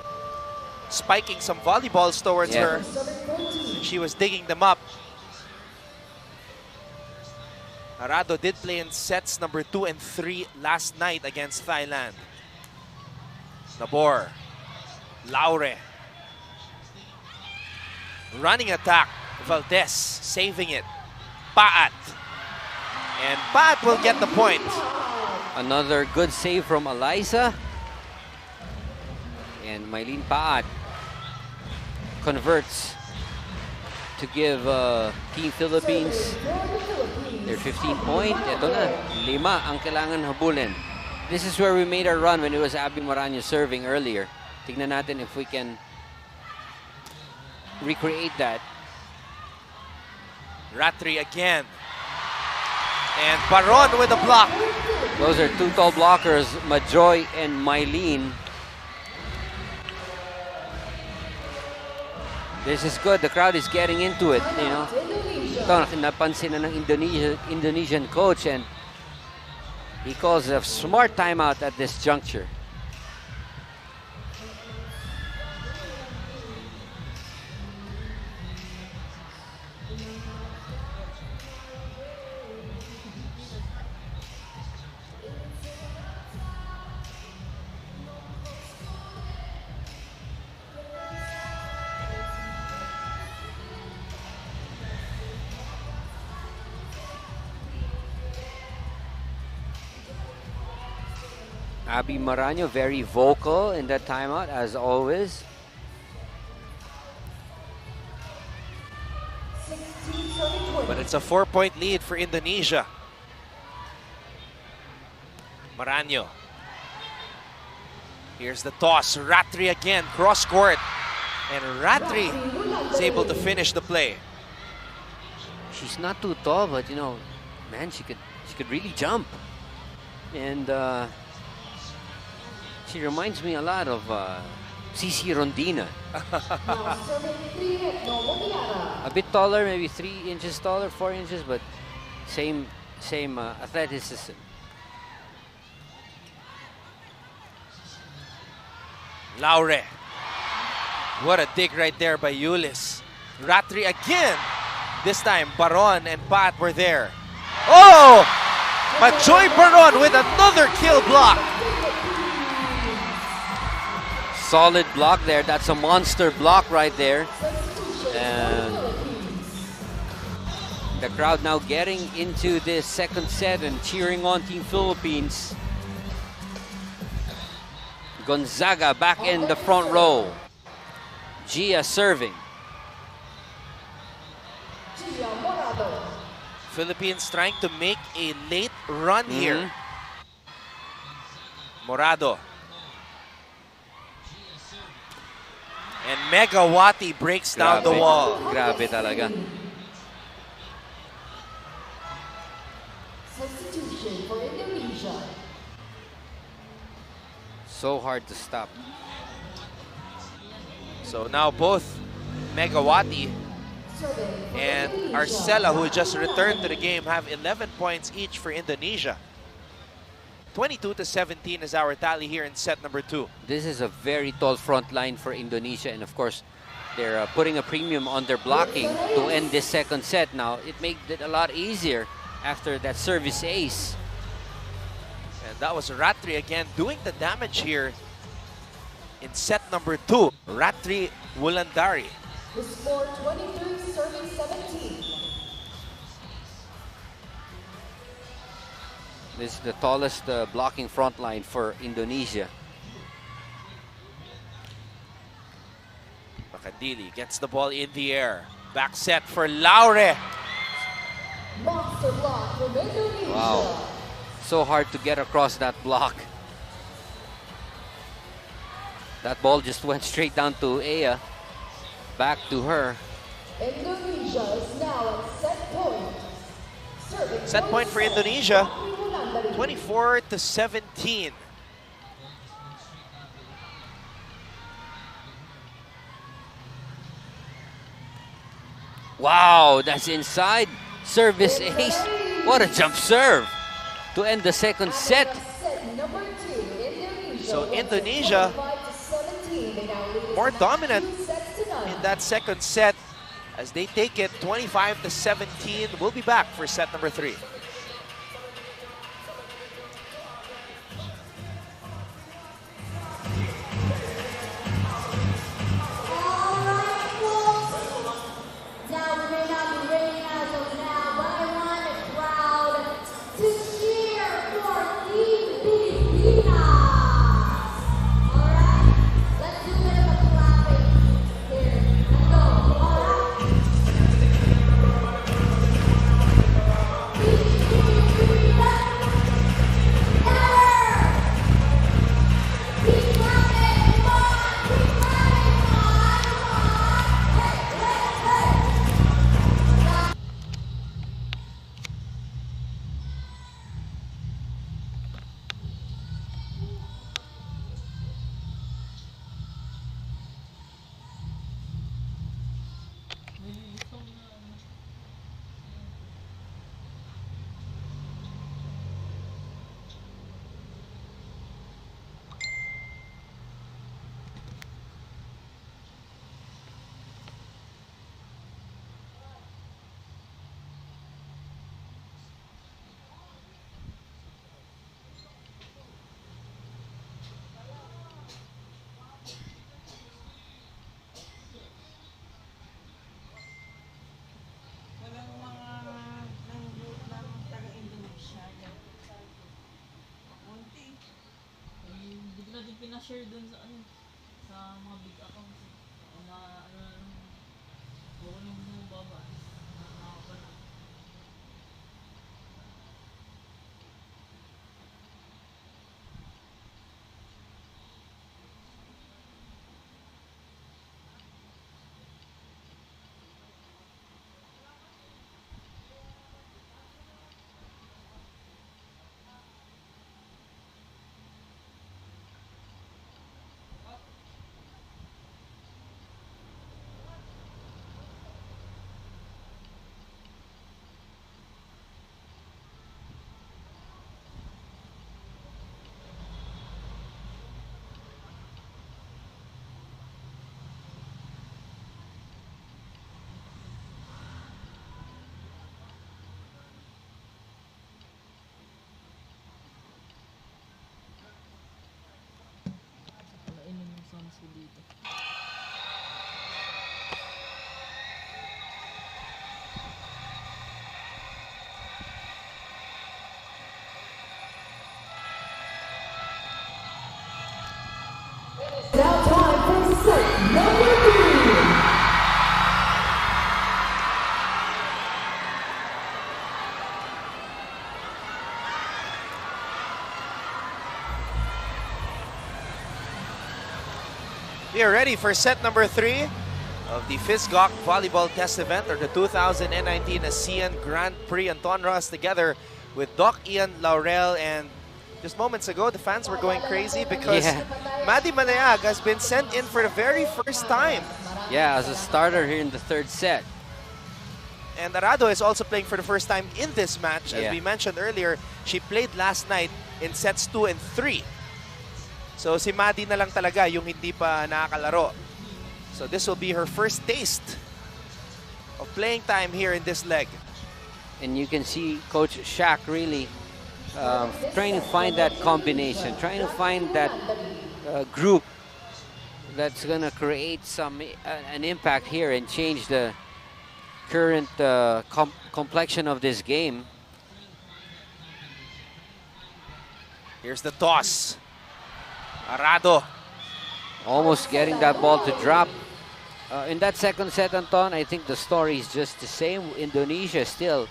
spiking some volleyballs towards her. She was digging them up. Arado did play in sets number 2 and 3 last night against Thailand. Nabor, Laure. Running attack, Valdez saving it. Paat. And Paat will get the point. Another good save from Eliza. And Mylene Paat converts to give Team Philippines their 15-point. Ito na, 5 ang kailangan habulin. This is where we made our run when it was Abby Marano serving earlier. Tignan natin if we can recreate that. Ratri again. And Baron with a block. Those are 2 tall blockers, Majoy and Mylene. This is good. The crowd is getting into it, you know. Ito, napansin na ng Indonesian coach, and he calls a smart timeout at this juncture. Abby Marano very vocal in that timeout, as always. But it's a 4-point lead for Indonesia. Marano. Here's the toss. Ratri again, cross court. And Ratri is able to finish the play. She's not too tall, but you know, man, she could really jump. And she reminds me a lot of Cici Rondina. A bit taller, maybe 3 inches taller, 4 inches, but same athleticism. Laure. What a dig right there by Yulis. Ratri again. This time, Baron and Pat were there. Oh! But Joy Baron with another kill block. Solid block there. That's a monster block right there. And the crowd now getting into this second set and cheering on Team Philippines. Gonzaga back in the front row. Gia serving. Philippines trying to make a late run here. Morado. And Megawati breaks down the wall. Grabe talaga. Substitution for Indonesia. So hard to stop. So now both Megawati and Arcela, who just returned to the game, have 11 points each for Indonesia. 22-17 is our tally here in set number 2. This is a very tall front line for Indonesia, and of course, they're putting a premium on their blocking to end this second set. Now, it made it a lot easier after that service ace. And that was Ratri again doing the damage here in set number 2. Ratri Wulandari. The score 23, serving 17. This is the tallest blocking front line for Indonesia. Makandili gets the ball in the air. Back set for Laure. Monster block from Indonesia. Wow. So hard to get across that block. That ball just went straight down to Aya. Back to her. Indonesia is now at set point. Serving Set point for Indonesia. 27. 24-17. Wow, that's inside. Service ace. What a jump serve to end the second set. Set number 2, Indonesia. So Indonesia 25-17. They now lead more us dominant 2 sets to none. in that second set as they take it 25-17. We'll be back for set number 3. na-share dun sa ano, sa mga big accounts. Na ano, bukod yung bumababa. Nakakapala. Inom yung sounds ko dito. Now time for set number 3. We are ready for set number 3 of the FISGOC Volleyball Test Event, or the 2019 ASEAN Grand Prix. Anton Ross together with Doc Ian Laurel, and just moments ago the fans were going crazy because Maddie Malayag has been sent in for the very first time. Yeah, as a starter here in the third set. And Arado is also playing for the first time in this match. As Yeah. we mentioned earlier, she played last night in sets 2 and 3. So si Maddie na lang talaga yung hindi pa nakakalaro. So this will be her first taste of playing time here in this leg. And you can see Coach Shaq really trying to find that combination, trying to find that group that's going to create an impact here and change the current complexion of this game. Here's the toss. Arado. Almost getting that ball to drop. In that second set, Anton, I think the story is just the same. Indonesia still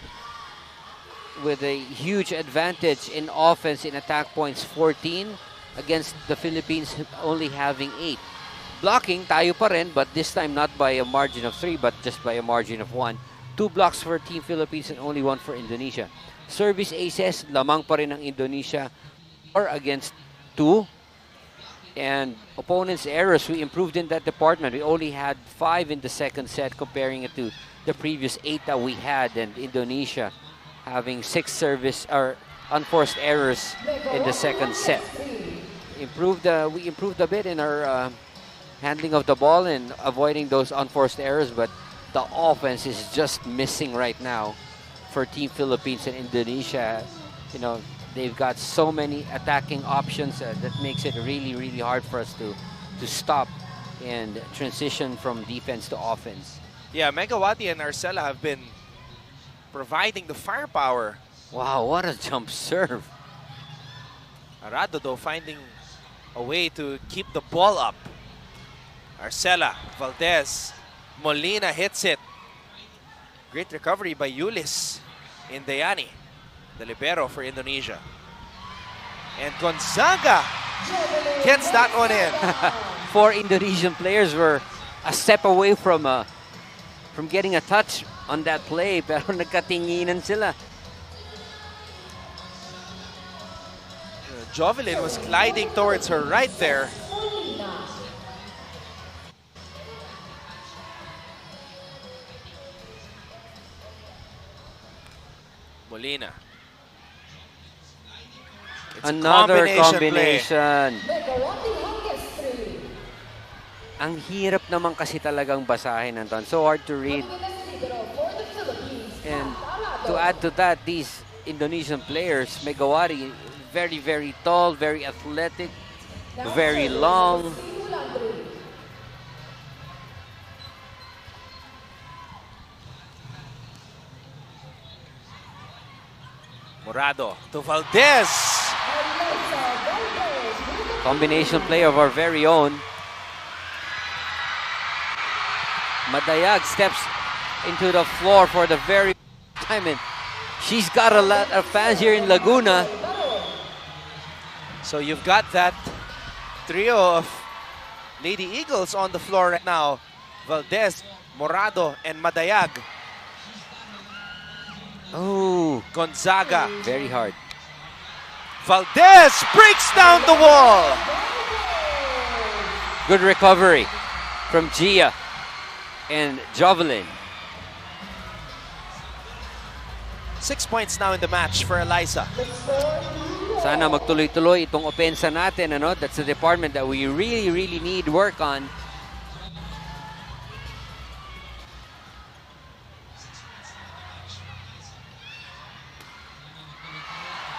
with a huge advantage in offense, in attack points, 14 against the Philippines only having 8. Blocking, tayo pa rin, but this time not by a margin of 3, but just by a margin of 1. 2 blocks for Team Philippines and only 1 for Indonesia. Service aces, lamang pa rin ng Indonesia, 4 against 2. And opponents' errors, we improved in that department. We only had 5 in the second set, comparing it to the previous 8 that we had, and Indonesia having 6 service or unforced errors in the second set. We improved a bit in our handling of the ball and avoiding those unforced errors, but the offense is just missing right now for Team Philippines and Indonesia. You know, they've got so many attacking options that makes it really, really hard for us to stop and transition from defense to offense. Yeah, Megawati and Arcela have been providing the firepower. Wow, what a jump serve. Arado, though, finding a way to keep the ball up. Arcela, Valdez, Molina hits it. Great recovery by Yulis Indayani, the libero for Indonesia. And Gonzaga gets that one in. 4 Indonesian players were a step away from getting a touch on that play, pero nagkatinginan sila. Jovelyn was gliding towards her right there. Molina. It's Another play. combination. Ang hirap naman kasi talagang basahin, Anton. So hard to read. And to add to that, these Indonesian players, Megawati, very, very tall, very athletic, very long. Morado to Valdez. Combination play of our very own. Madayag steps into the floor for the very time, and she's got a lot of fans here in Laguna. So you've got that trio of Lady Eagles on the floor right now. Valdez, Morado, and Madayag. Oh, Gonzaga. very hard. Valdez breaks down the wall. Good recovery from Gia and Jovelyn. 6 points now in the match for Eliza. Sana magtuloy-tuloy itong opensa natin, ano? That's the department that we really need work on.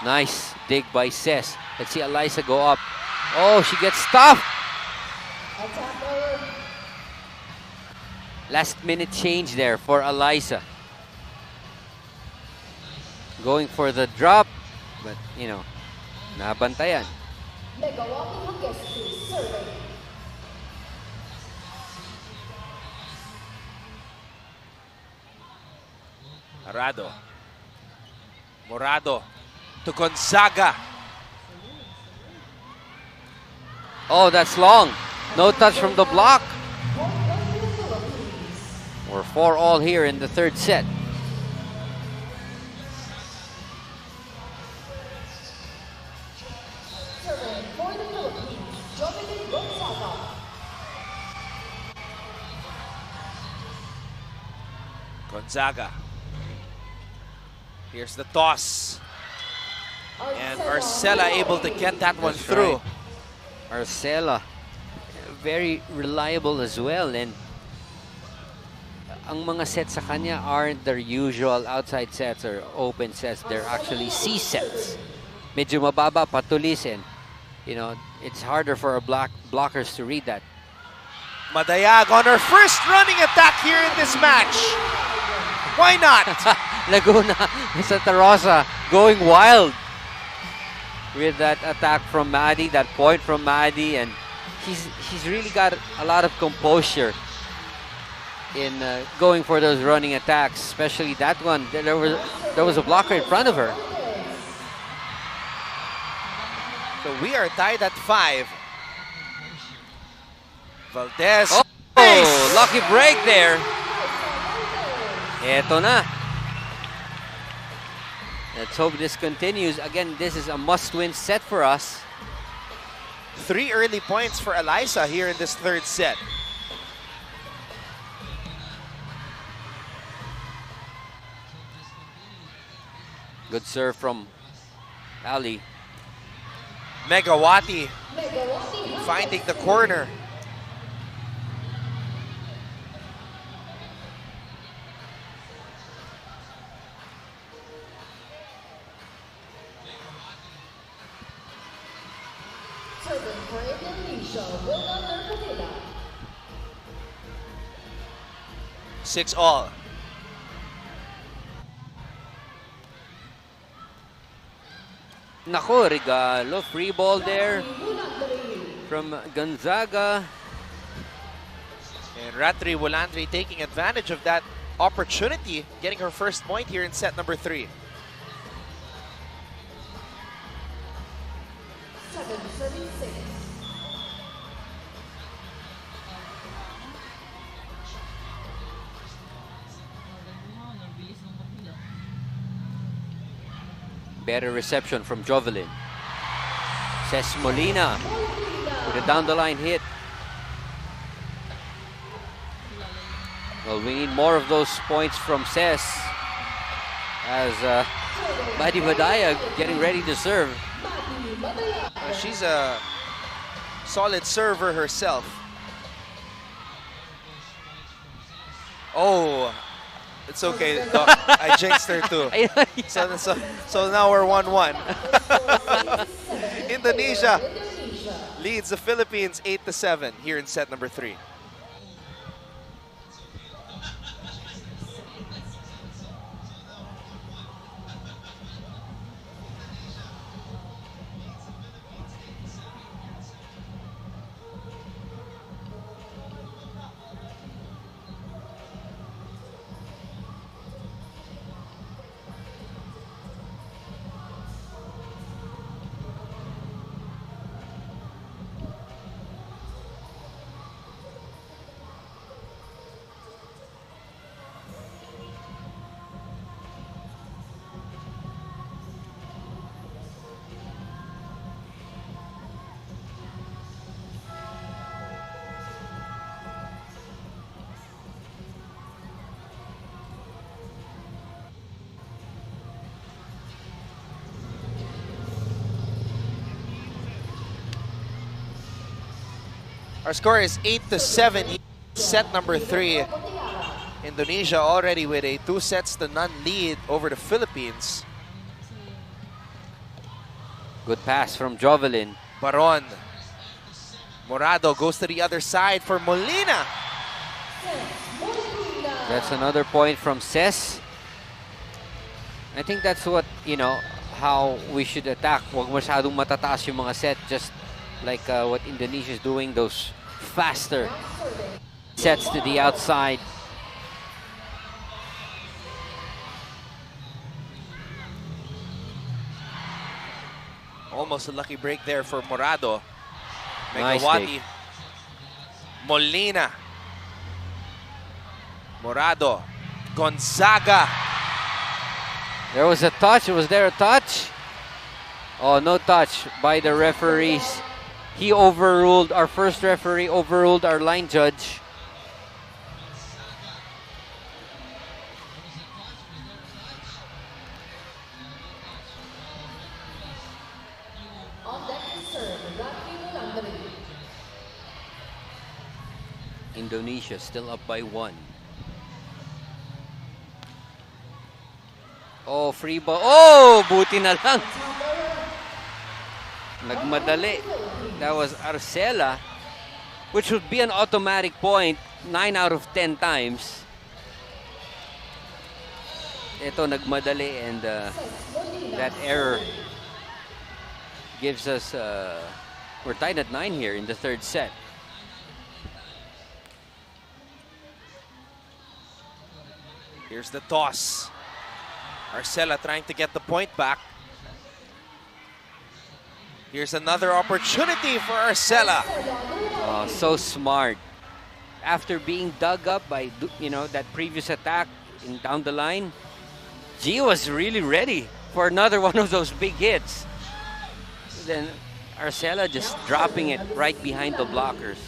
Nice dig by Cess. Let's see Eliza go up. Oh, she gets stuffed. Last minute change there for Eliza. Going for the drop, but you know, nabantayan. Arado. Morado to Gonzaga. Oh, that's long. No touch from the block. We're 4-all here in the third set. Gonzaga. Here's the toss. And Arcela able to get that one through. Right. Arcela, very reliable as well. And ang mga sets sa kanya aren't their usual outside sets or open sets. They're actually C sets. Medyo mababa, patulis, and you know, it's harder for our blockers to read that. Madayag on her first running attack here in this match. Why not? Laguna, Santa Rosa going wild with that attack from Maddie, that point from Maddie, and she's really got a lot of composure in going for those running attacks, especially that one. There was a blocker in front of her. So we are tied at 5. Valdez. Oh, Nice! lucky break there. Eto na. Let's hope this continues. Again, this is a must-win set for us. 3 early points for Eliza here in this third set. Good serve from Ali. Megawati finding the corner. Six all. Nako, regalo. Free ball there from Gonzaga. And Ratri Wulandri taking advantage of that opportunity, getting her first point here in set number 3. Better reception from Jovelyn. Cess Molina with a down-the-line hit. Well, we need more of those points from Cess as Maddie Madaya getting ready to serve. She's a solid server herself. Oh, it's okay, Doc. I jinxed her too. So now we're 1-1. Indonesia leads the Philippines 8-7 here in set number 3. Our score is 8-7. Set number 3. Indonesia already with a 2-0 lead over the Philippines. Good pass from Jovelyn. Baron. Morado goes to the other side for Molina. That's another point from Ses. I think that's what, you know, how we should attack. Huwag masyadong matataas yung mga set, just like what Indonesia is doing, those faster sets to the outside. Almost a lucky break there for Morado. Nice Megawati. Molina. Morado. Gonzaga. There was a touch. Was there a touch? Oh, no touch by the referees. He overruled, our first referee overruled our line judge. Indonesia still up by 1. Oh, free ball. Oh, buti na lang. Nagmadali. That was Arcela, which would be an automatic point 9 out of 10 times. Ito nagmadali, and that error gives us, we're tied at 9 here in the third set. Here's the toss. Arcela trying to get the point back. Here's another opportunity for Arcela. Oh, so smart. After being dug up by, you know, that previous attack down the line, G was really ready for another one of those big hits. Then Arcela just dropping it right behind the blockers.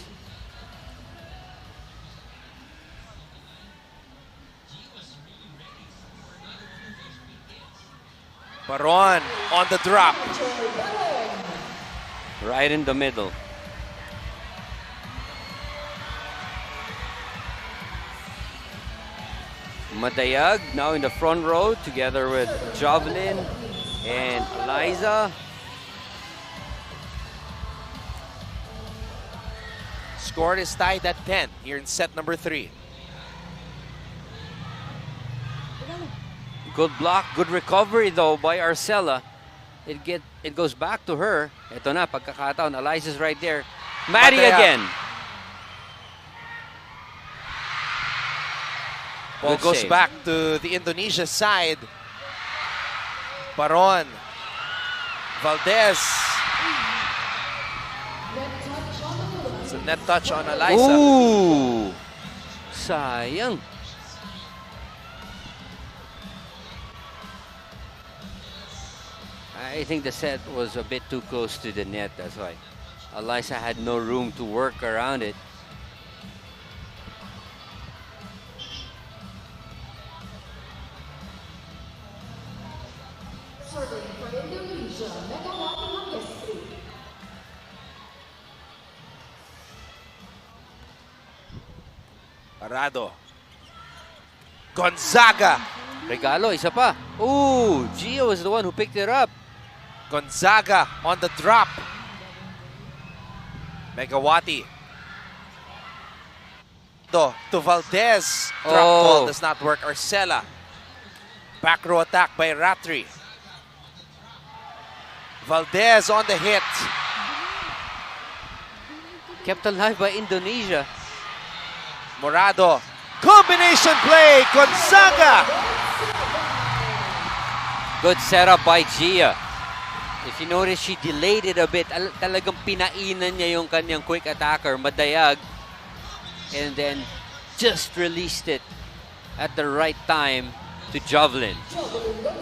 Baron on the drop. Right in the middle. Madayag now in the front row together with Jovelyn and Eliza. Score is tied at 10 here in set number 3. Good block, good recovery though by Arcela. It goes back to her. Ito na, pagkakataon. Eliza's right there. Maddie again. Ball Good goes save. back to the Indonesia side. Baron. Valdez. It's a net touch on Eliza. Ooh! Sayang. I think the set was a bit too close to the net, that's why. Eliza had no room to work around it. Serving for Indonesia, Megawati. Arado. Gonzaga. Regalo, isa pa. Ooh, Gio was the one who picked it up. Gonzaga on the drop. Megawati. To Valdez. Drop ball does not work. Arcela. Back row attack by Ratri. Valdez on the hit. Kept alive by Indonesia. Morado. Combination play. Gonzaga. Good setup by Gia. If you notice, she delayed it a bit. Talagang pinainan niya yung kanyang quick attacker, Madayag. And then just released it at the right time to Jovelyn.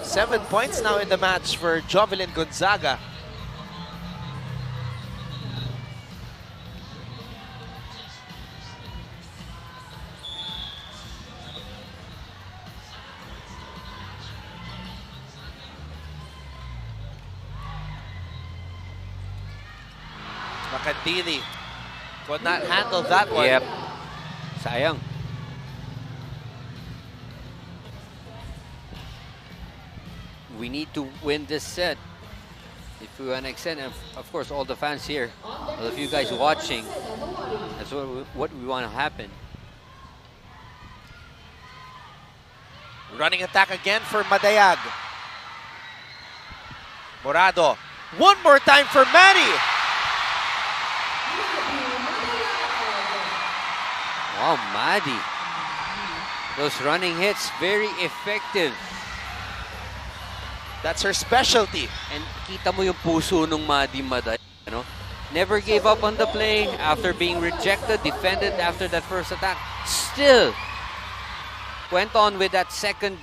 7 points now in the match for Jovelyn Gonzaga. Makandili Could not handle that one. Yep. Sayang. We need to win this set if we want to extend. And of course, all the fans here, all of you guys watching, that's what we want to happen. Running attack again for Madayag. Morado. One more time for Manny. Wow, Madi. Those running hits, very effective. That's her specialty. And kita mo yung puso nung Madi Maday. You know? Never gave up on the play after being rejected, defended after that first attack. Still went on with that second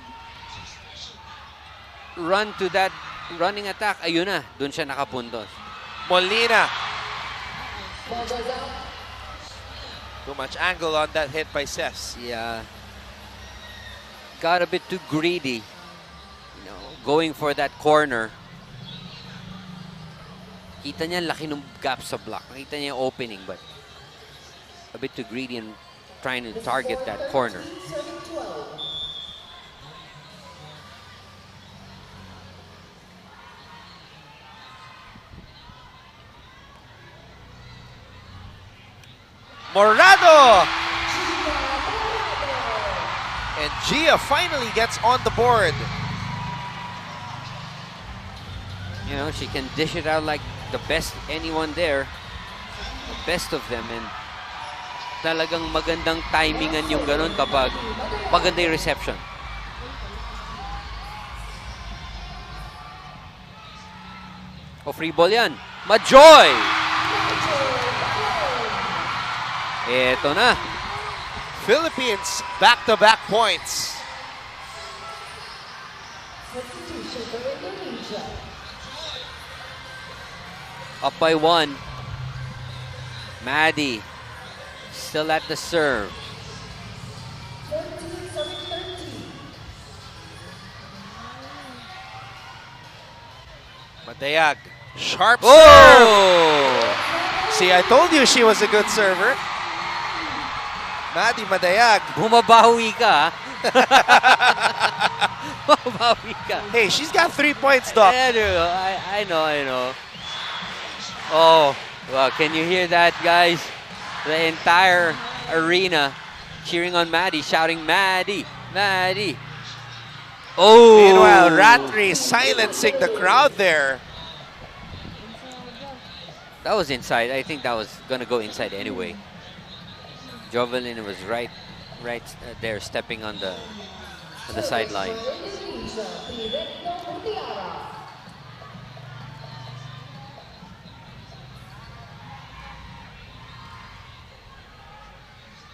run to that running attack. Ayun na, dun siya nakapuntos. Molina. Too much angle on that hit by Ses. Yeah. Got a bit too greedy. You know, going for that corner. Kita niya laki ng gap sa block. Kita niya yung opening, but a bit too greedy in trying to target that corner. Morado! And Gia finally gets on the board. You know, she can dish it out like the best anyone there. The best of them. And talagang magandang timingan yung ganun kapag maganda yung reception. O free ball yan. Majoy! Eto na. Philippines back-to-back points. Up by 1. Maddie still at the serve. Madayag, sharp serve. Oh! See, I told you she was a good server. Maddie Madayag. Bumabawi ka. Bumabawi ka. Hey, she's got 3 points, Doc. I know. Oh, well, can you hear that, guys? The entire arena cheering on Maddie, shouting, Maddie, Maddie. Oh! Meanwhile, Ratri silencing the crowd there. That was inside. I think that was going to go inside anyway. Jovelyn was right there, stepping on the sideline.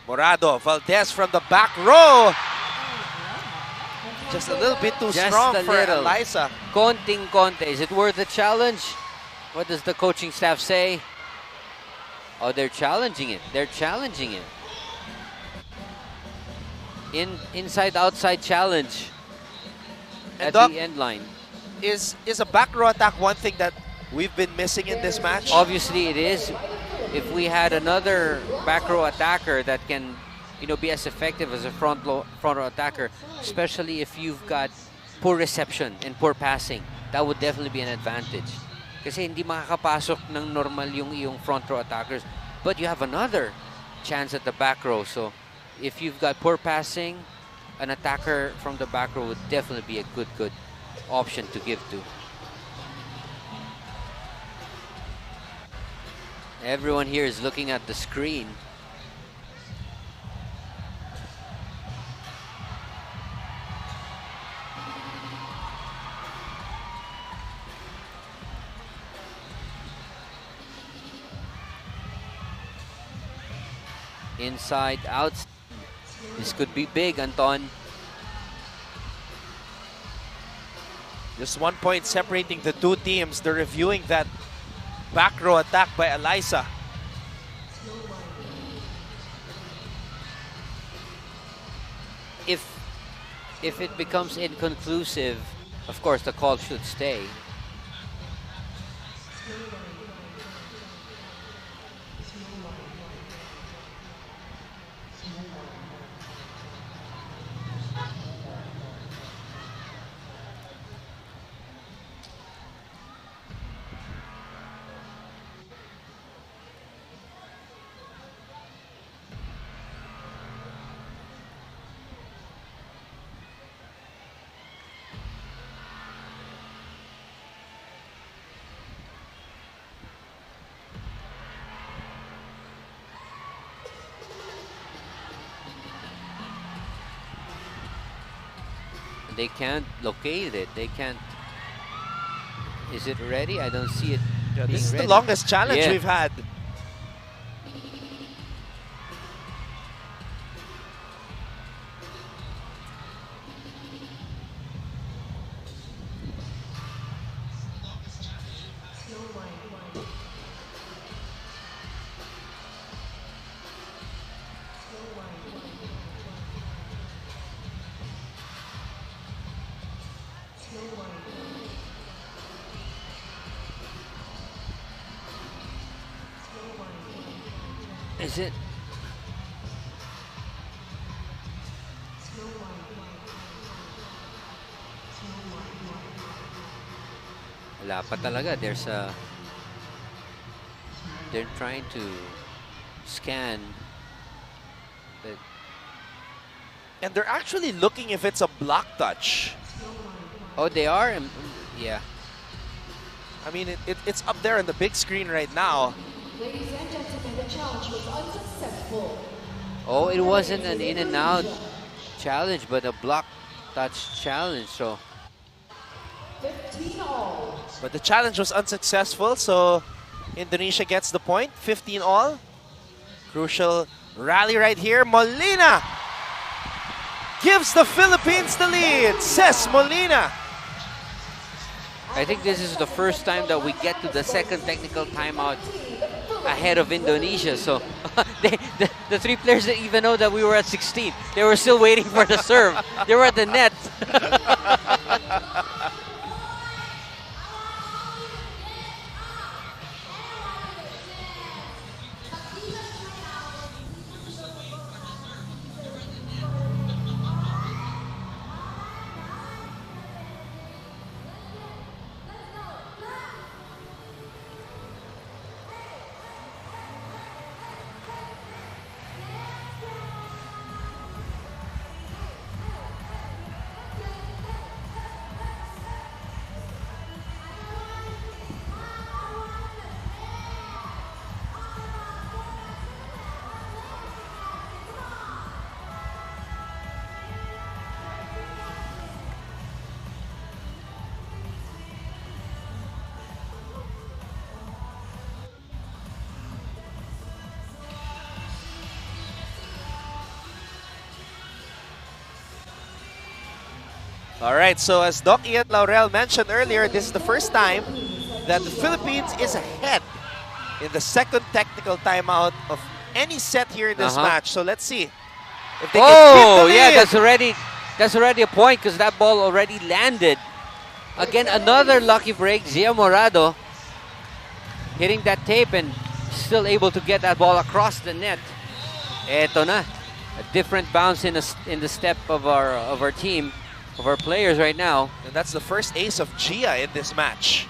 Morado, Valdez from the back row. Just a little bit too strong for Eliza. Konting-konti. Is it worth the challenge? What does the coaching staff say? Oh, they're challenging it. They're challenging it. Inside-outside challenge at Doc, the end line. Is a back row attack one thing that we've been missing in this match? Obviously, it is. If we had another back row attacker that can, you know, be as effective as a front row attacker, especially if you've got poor reception and poor passing, that would definitely be an advantage. Kasi hindi makakapasok ng normal yung front row attackers, but you have another chance at the back row. So if you've got poor passing, an attacker from the back row would definitely be a good option to give to. Everyone here is looking at the screen. Inside, outside. This could be big, Anton. Just 1 point separating the two teams. They're reviewing that back row attack by Eliza. If it becomes inconclusive, of course the call should stay. they can't locate it. They can't. Is it ready? I don't see it. Yeah, being this is ready. the longest challenge Yeah. we've had. Is it? Wala pa talaga. They're trying to scan. And they're actually looking if it's a block touch. Oh, they are? Yeah. I mean, it's up there on the big screen right now. Ladies and gentlemen, the challenge was unsuccessful. Oh, it wasn't an in and out challenge, but a block touch challenge. So 15 all. But the challenge was unsuccessful, so Indonesia gets the point. 15 all. Crucial rally right here. Molina gives the Philippines the lead. Says Molina. I think this is the first time that we get to the second technical timeout ahead of Indonesia. So the three players didn't even know that we were at 16. They were still waiting for the serve. They were at the net. All right, so as Doc Ian Laurel mentioned earlier, this is the first time that the Philippines is ahead in the second technical timeout of any set here in this match. So let's see if they can keep the lead. Yeah, that's already a point because that ball already landed. Again, another lucky break. Zia Morado hitting that tape and still able to get that ball across the net. Eto na, a different bounce in the step of our team. Of our players right now. And that's the first ace of Gia in this match.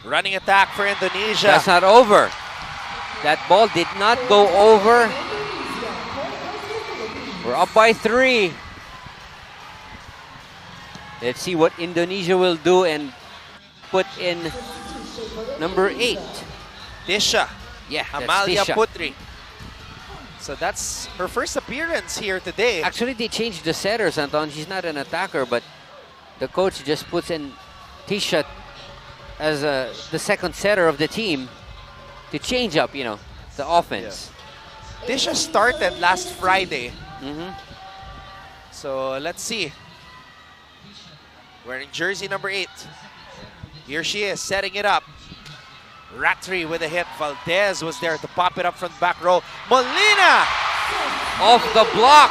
Running attack for Indonesia. That's not over. That ball did not go over. We're up by 3. Let's see what Indonesia will do and put in number 8. Tisha. Yeah, that's Amalia Tisha. Putri. So that's her first appearance here today. Actually, they changed the setters, Anton. She's not an attacker, but the coach just puts in Tisha as the second setter of the team to change up, the offense. Yeah. Tisha started last Friday. So let's see. Wearing jersey number 8. Here she is, setting it up. Ratri with a hit. Valdez was there to pop it up from the back row. Molina! Off the block.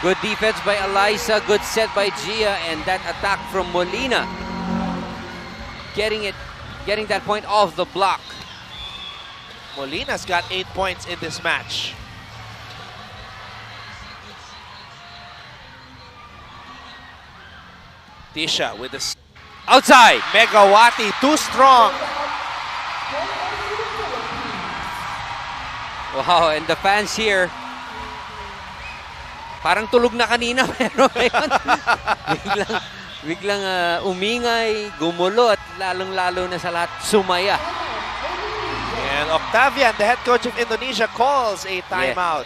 Good defense by Eliza. Good set by Gia. And that attack from Molina. Getting that point off the block. Molina's got 8 points in this match. Tisha with the outside. Megawati, too strong. Wow, and the fans here, parang tulog na kanina, pero ngayon, biglang umingay, gumulo, at lalong-lalo na sa lahat, sumaya. And Octavian, the head coach of Indonesia, calls a timeout.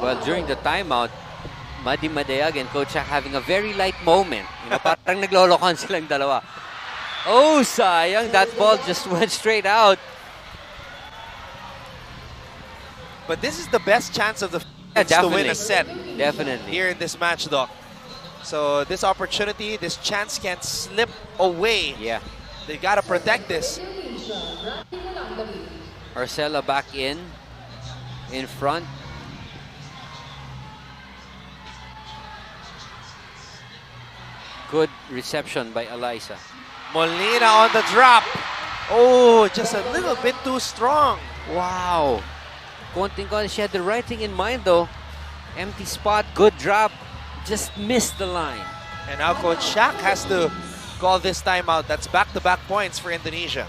Well, during the timeout, Madi Madayag and Coach Shaq having a very light moment. You know, parang naglolokohan silang dalawa. Oh, sayang. That ball just went straight out. But this is the best chance of the Yeah, Philippines to win definitely. a set Definitely. here in this match, Doc. So this opportunity, this chance can't slip away. Yeah. They gotta protect this. Arcela back in front. Good reception by Eliza. Molina on the drop. Oh, just a little bit too strong. Wow. Konting-konti. She had the right thing in mind though. Empty spot, good drop. Just missed the line. And now Coach Shaq has to call this timeout. That's back-to-back points for Indonesia.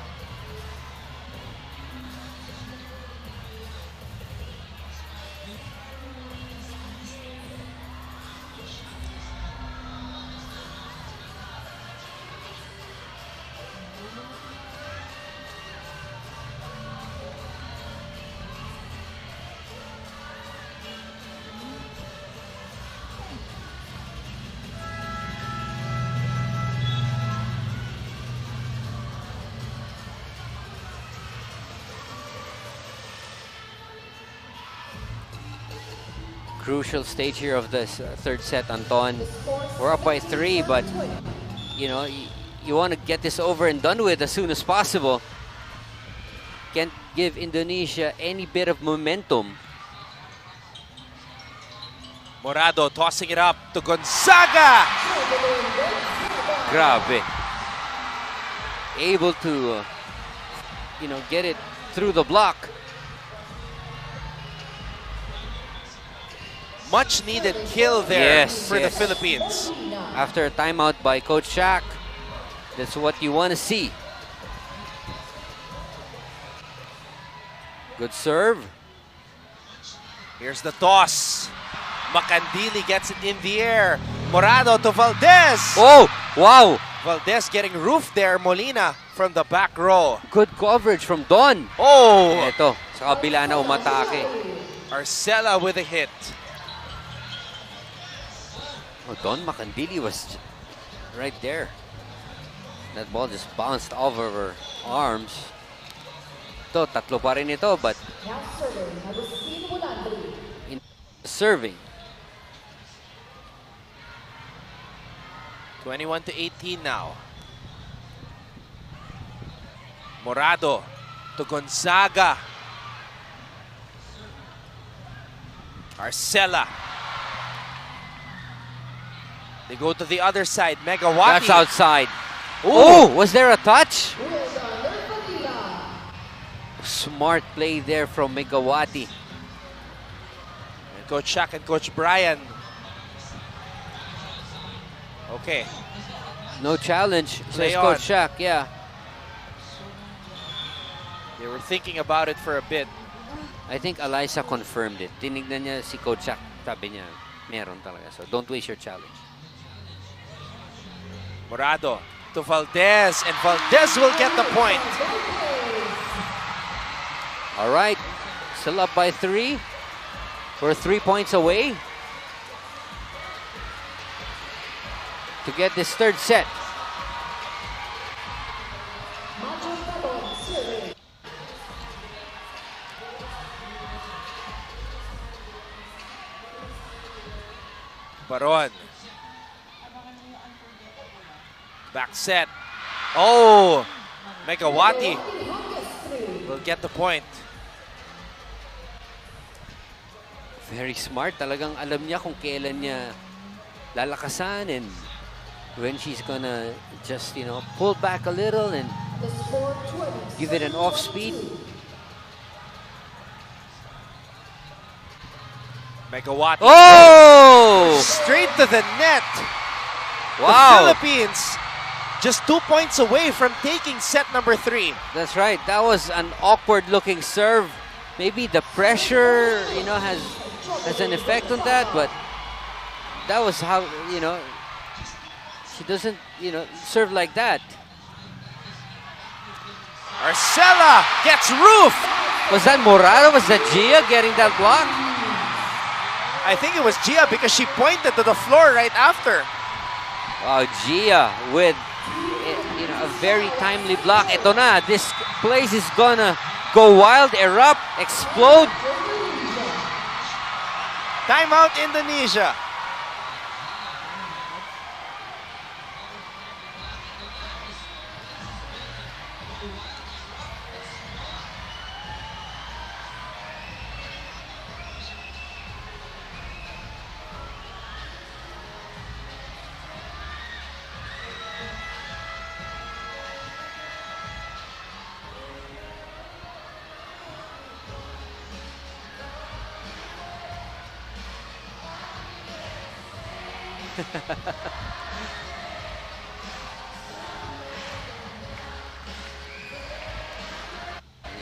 Crucial stage here of this third set, Anton. We're up by 3, but you know, you want to get this over and done with as soon as possible. Can't give Indonesia any bit of momentum. Morado tossing it up to Gonzaga. Grabe. Able to, you know, get it through the block. Much needed kill there Yes, for yes. the Philippines. After a timeout by Coach Shaq, that's what you want to see. Good serve. Here's the toss. Macandili gets it in the air. Morado to Valdez. Oh, wow. Valdez getting roofed there. Molina from the back row. Good coverage from Don. Oh, Eto, sa kabila na umatake. Arcela with a hit. Oh, Don Macandili was right there. That ball just bounced off of her arms. Ito, tatlo pa rin ito, but in serving. 21 to 18 now. Morado to Gonzaga. Arcela. They go to the other side. Megawati. That's outside. Oh, was there a touch? Smart play there from Megawati. And Coach Shaq and Coach Brian. Okay. No challenge, Play says on. Coach Shaq, yeah. They were thinking about it for a bit. I think Eliza confirmed it. Tinignan niya si Coach Shaq, sabi niya, meron talaga. So don't waste your challenge. Morado to Valdez, and Valdez will get the point. All right, still up by 3. We're 3 points away to get this third set. Baron. Back set. Oh, Megawati will get the point. Very smart. Talagang alam niya kung kailan niya lalakasan and when she's gonna just, you know, pull back a little and give it an off speed. Megawati. Oh! Straight to the net. Wow! The Philippines just 2 points away from taking set number 3. That's right. That was an awkward looking serve. Maybe the pressure, you know, has an effect on that, but that was how, you know, she doesn't, you know, serve like that. Arcela gets roofed. Was that Morado? Was that Gia getting that block? I think it was Gia because she pointed to the floor right after. Wow, Gia with a very timely block. Ito na, this place is gonna go wild, erupt, explode. Timeout Indonesia.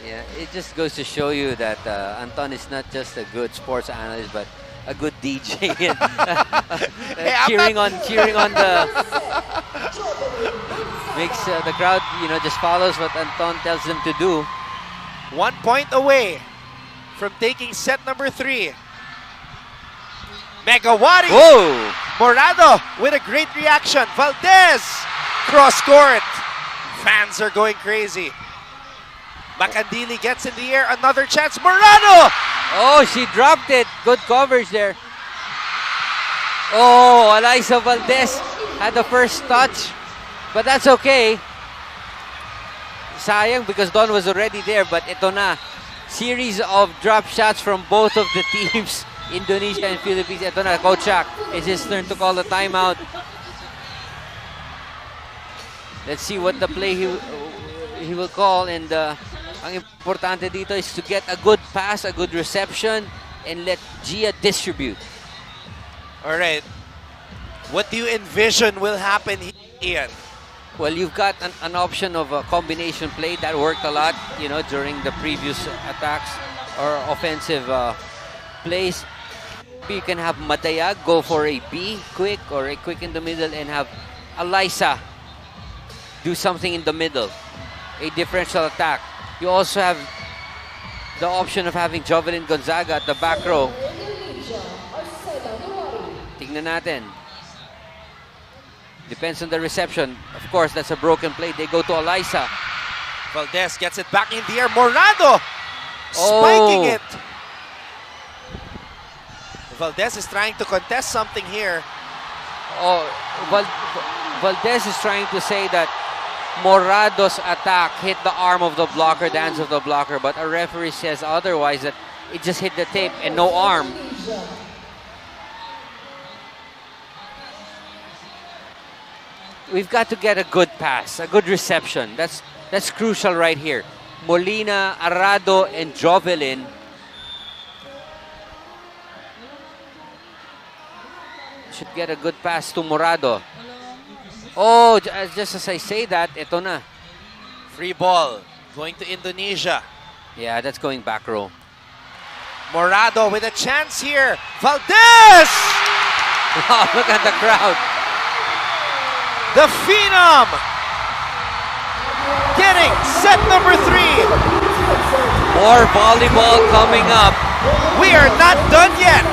Yeah, it just goes to show you that Anton is not just a good sports analyst, but a good DJ. And, Hey, cheering on the makes the crowd, just follows what Anton tells them to do. 1 point away from taking set number 3. Megawati. Whoa! Morado with a great reaction. Valdez cross court. Fans are going crazy. Macandili gets in the air. Another chance. Morado. Oh, she dropped it. Good coverage there. Oh, Eliza Valdez had the first touch, but that's okay. Sayang because Don was already there, but ito na. Series of drop shots from both of the teams. Indonesia and Philippines. Ito na, Coach Shaq. It's his turn to call the timeout. Let's see what the play he will call. And ang importante dito is to get a good pass, a good reception, and let Gia distribute. All right. What do you envision will happen here, Ian? Well, you've got an option of a combination play that worked a lot, during the previous attacks or offensive plays. You can have Matayag go for a B quick or a quick in the middle and have Eliza do something in the middle, a differential attack. You also have the option of having Jovelyn Gonzaga at the back row. Tingnan natin. Depends on the reception. Of course, that's a broken play. They go to Eliza. Valdez gets it back in the air. Morado spiking it. Valdez is trying to contest something here. Oh, Valdez is trying to say that Morado's attack hit the arm of the blocker, the hands of the blocker, but a referee says otherwise, that it just hit the tape and no arm. We've got to get a good pass, a good reception. That's crucial right here. Molina, Arado, and Jovelyn should get a good pass to Morado. Oh, just as I say that, ito na. Free ball going to Indonesia. Yeah, that's going back row. Morado with a chance here. Valdez! Wow, look at the crowd. The Phenom getting set number 3. More volleyball coming up. We are not done yet.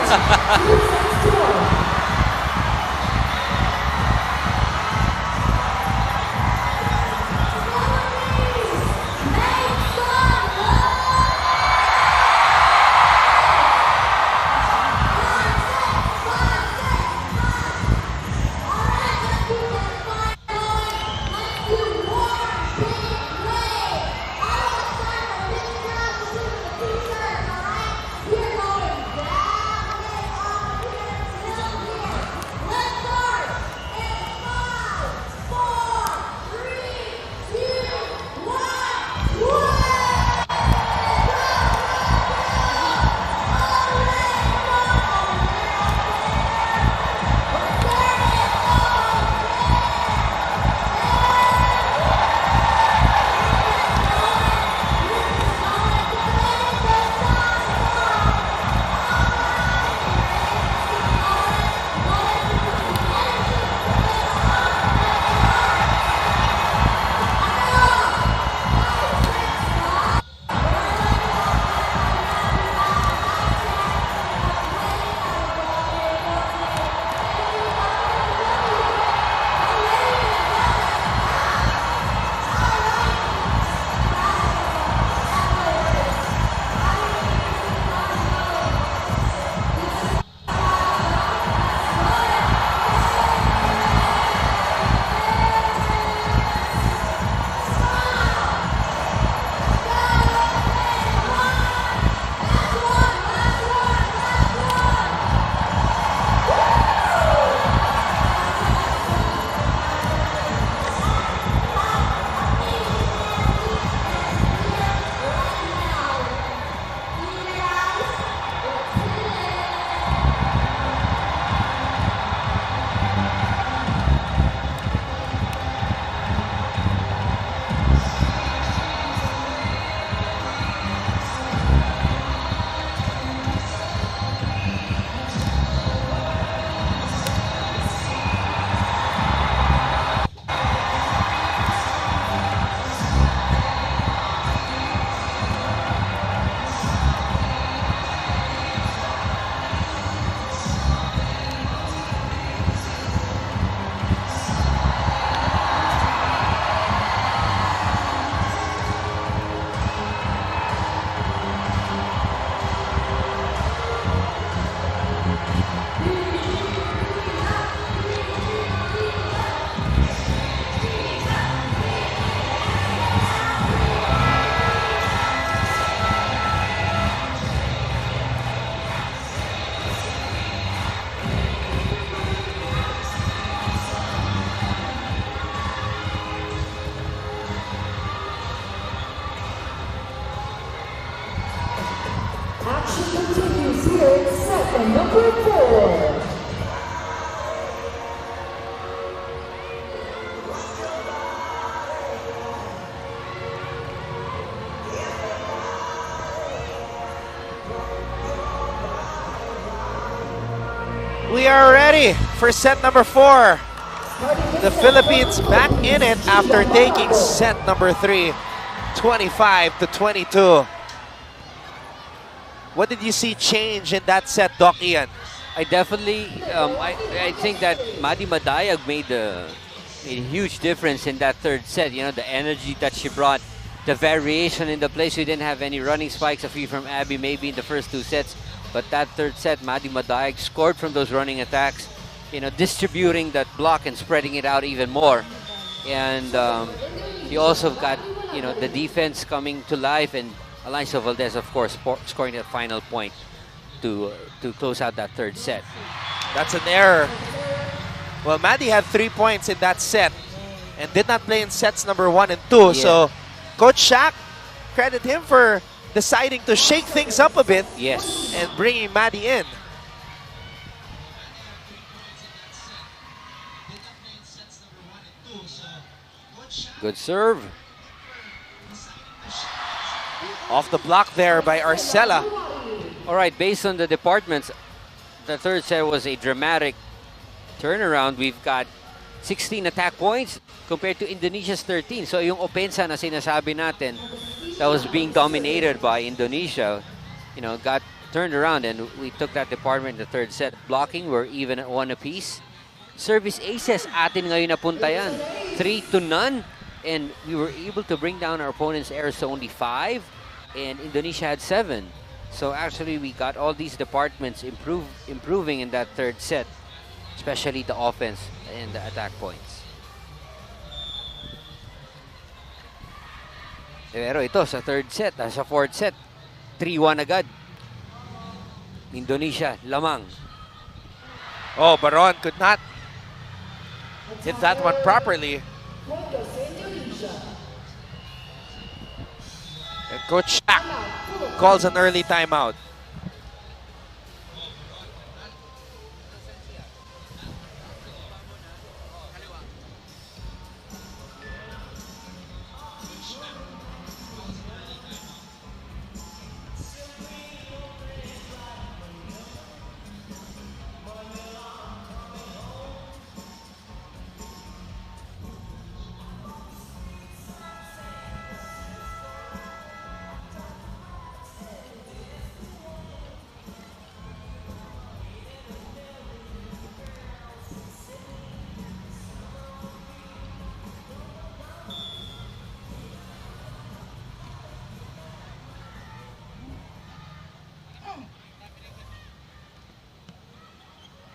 here in set number 4. We are ready for set number 4. The Philippines back in it after taking set number 3, 25-22. What did you see change in that set, Doc Ian? I definitely, I think that Madi Madayag made a huge difference in that third set. You know, the energy that she brought, the variation in the place. We didn't have any running spikes, a few from Abby maybe in the first 2 sets. But that third set, Madi Madayag scored from those running attacks, you know, distributing that block and spreading it out even more. And you also got, you know, the defense coming to life, and Alonso Valdez, of course, scoring that final point to close out that third set. That's an error. Well, Maddie had 3 points in that set and did not play in sets number 1 and 2. Yeah. So, Coach Shaq, credit him for deciding to shake things up a bit. Yes. And bringing Maddie in. Good serve. Off the block there by Arcela. All right, based on the departments, the third set was a dramatic turnaround. We've got 16 attack points compared to Indonesia's 13. So yung opensa na sinasabi natin that was being dominated by Indonesia, you know, got turned around, and we took that department in the third set. Blocking, we're even at 1 apiece. Service aces, atin ngayon napunta yan. 3-0. And we were able to bring down our opponent's errors to only 5. And Indonesia had 7. So actually, we got all these departments improving in that third set, especially the offense and the attack points. Pero ito sa third set, sa fourth set, 3-1 agad. Indonesia, lamang. Oh, Baron could not hit that one properly. And Coach Shaq calls an early timeout.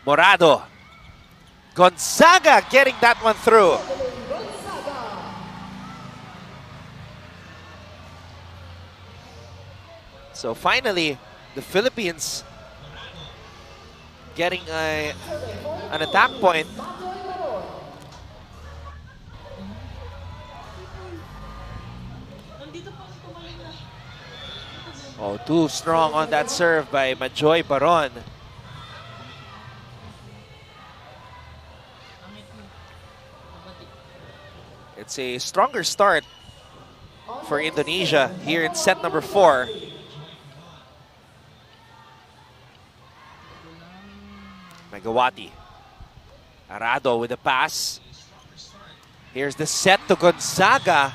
Morado. Gonzaga getting that one through. So finally, the Philippines getting an attack point. Oh, too strong on that serve by Majoy Baron. It's a stronger start for Indonesia here in set number 4. Megawati. Arado with a pass. Here's the set to Gonzaga.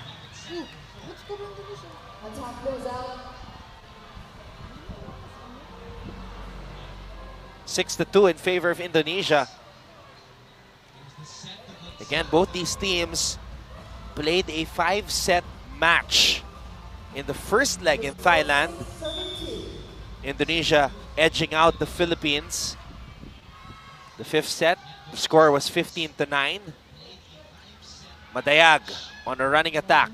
Attack goes out. 6-2 in favor of Indonesia. Again, both these teams played a 5-set match in the first leg in Thailand. Indonesia edging out the Philippines. The 5th set, the score was 15-9. Madayag on a running attack.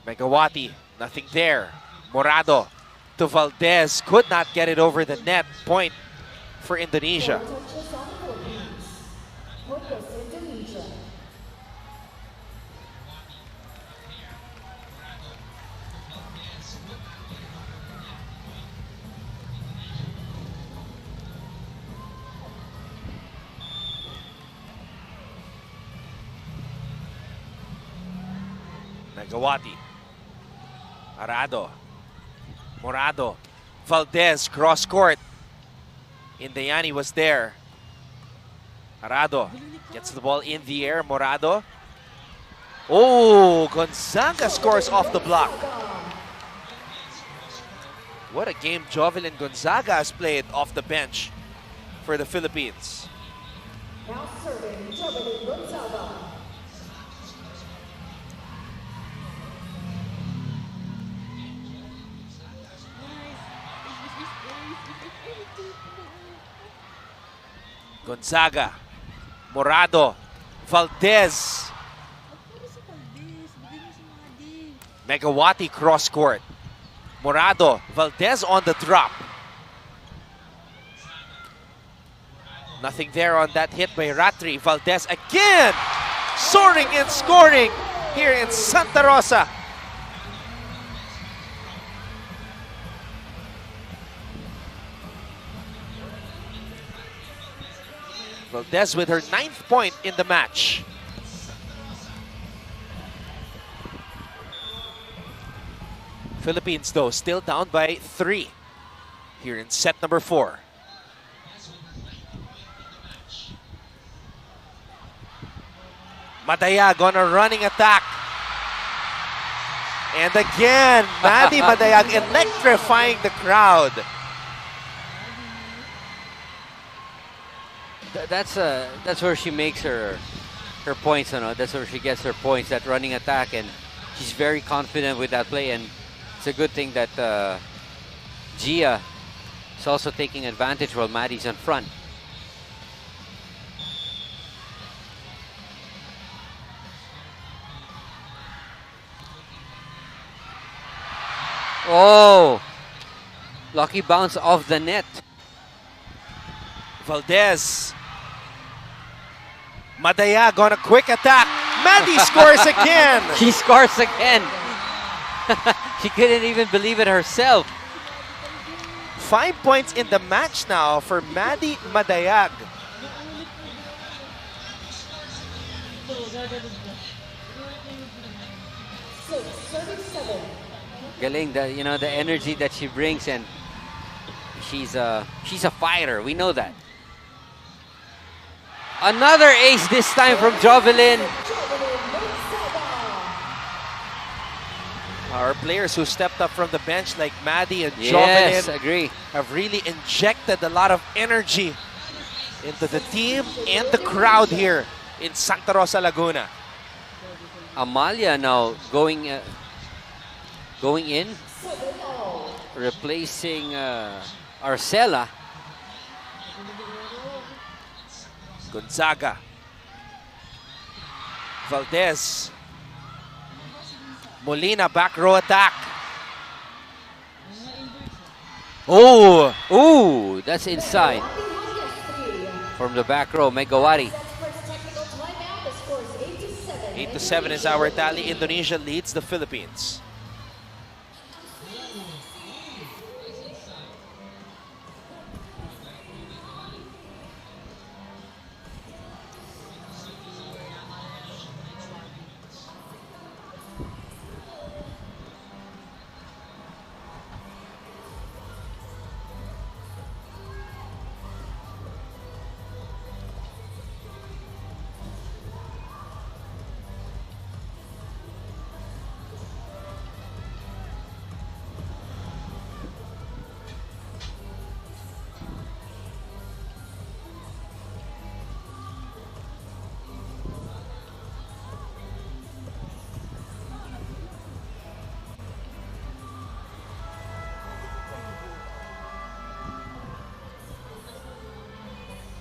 Megawati, nothing there. Morado to Valdez, could not get it over the net. Point for Indonesia. Megawati. Arado. Morado. Valdez, cross court. Indayani was there. Arado gets the ball in the air. Morado. Oh, Gonzaga scores off the block. What a game Jovelyn Gonzaga has played off the bench for the Philippines. Now serving Jovelyn Gonzaga. Gonzaga. Morado. Valdez. Megawati cross court. Morado. Valdez on the drop. Nothing there on that hit by Ratri. Valdez again soaring and scoring here in Santa Rosa. Valdez with her 9th point in the match. Philippines, though, still down by 3 here in set number 4. Madayag on a running attack. And again, Maddie Madayag electrifying the crowd. That's where she makes her points, you know. That's where she gets her points, that running attack, and she's very confident with that play. And it's a good thing that Gia is also taking advantage while Maddie's in front. Oh, lucky bounce off the net. Valdez. Madayag on a quick attack. Maddie scores again. She scores again. She couldn't even believe it herself. 5 points in the match now for Maddie Madayag. Galing, the energy that she brings, and she's a fighter. We know that. Another ace this time from Jovelyn. Our players who stepped up from the bench like Maddie and Yes, Jovelyn agree. have really injected a lot of energy into the team and the crowd here in Santa Rosa, Laguna. Amalia now going in, replacing Arcela. Gonzaga. Valdez. Molina back row attack. Oh! Ooh, that's inside. From the back row, Megawati. 8-7 is our tally. Indonesia leads the Philippines.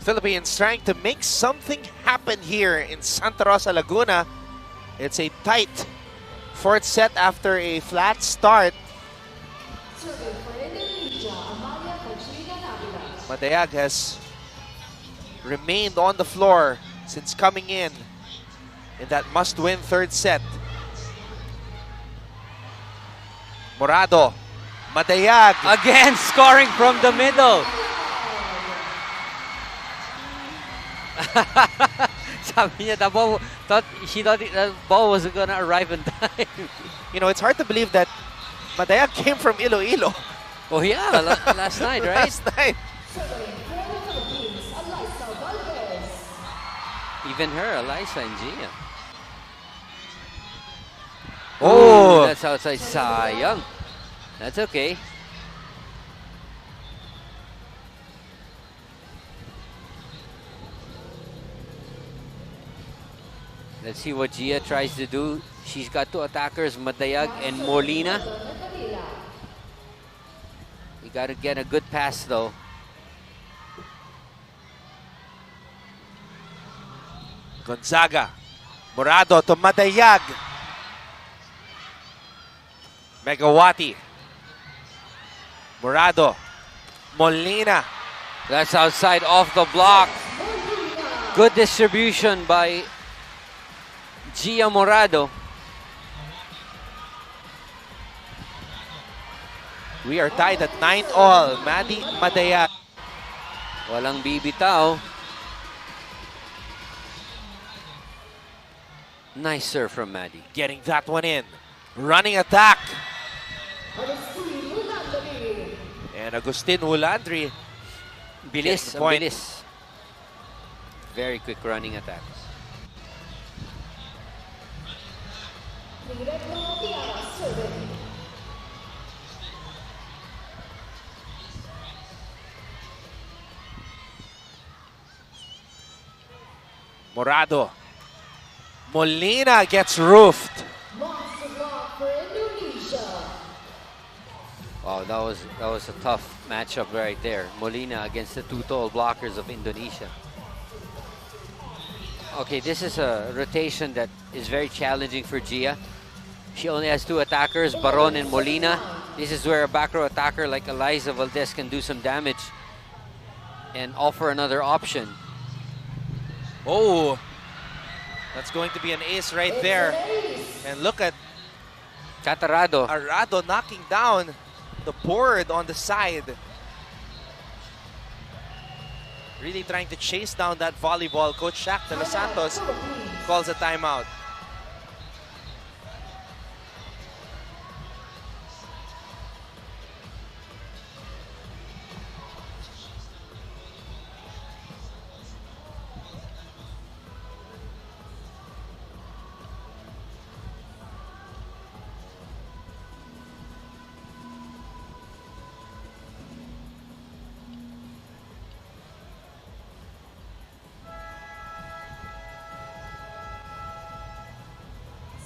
Philippines trying to make something happen here in Santa Rosa, Laguna. It's a tight 4th set after a flat start. Madayag has remained on the floor since coming in that must-win 3rd set. Morado, Madayag. Again, scoring from the middle. Sabi niya, she thought the ball was gonna arrive in time. You know, it's hard to believe that Madayag came from Iloilo. Oh yeah, last night, right? Last night. Even her, Eliza and Gia. Oh, That's outside. Sayang. That's okay. Let's see what Gia tries to do. She's got two attackers, Madayag and Molina. You got to get a good pass though. Gonzaga. Morado to Madayag. Megawati. Morado. Molina. That's outside off the block. Good distribution by Gia Morado. We are tied at 9-all. Maddie Madayag. Walang bibitaw. Nice serve from Maddie. Getting that one in. Running attack. And Agustin Wulandri. Bilis, Getting point. bilis. Very quick running attacks. Morado. Molina gets roofed. Wow, that was a tough matchup right there. Molina against the two tall blockers of Indonesia. Okay, this is a rotation that is very challenging for Gia. She only has two attackers, Baron and Molina. This is where a back row attacker like Eliza Valdez can do some damage and offer another option. Oh, that's going to be an ace right there. And look at Catarado. Arado knocking down the board on the side. Really trying to chase down that volleyball. Coach Shaq de los Santos calls a timeout.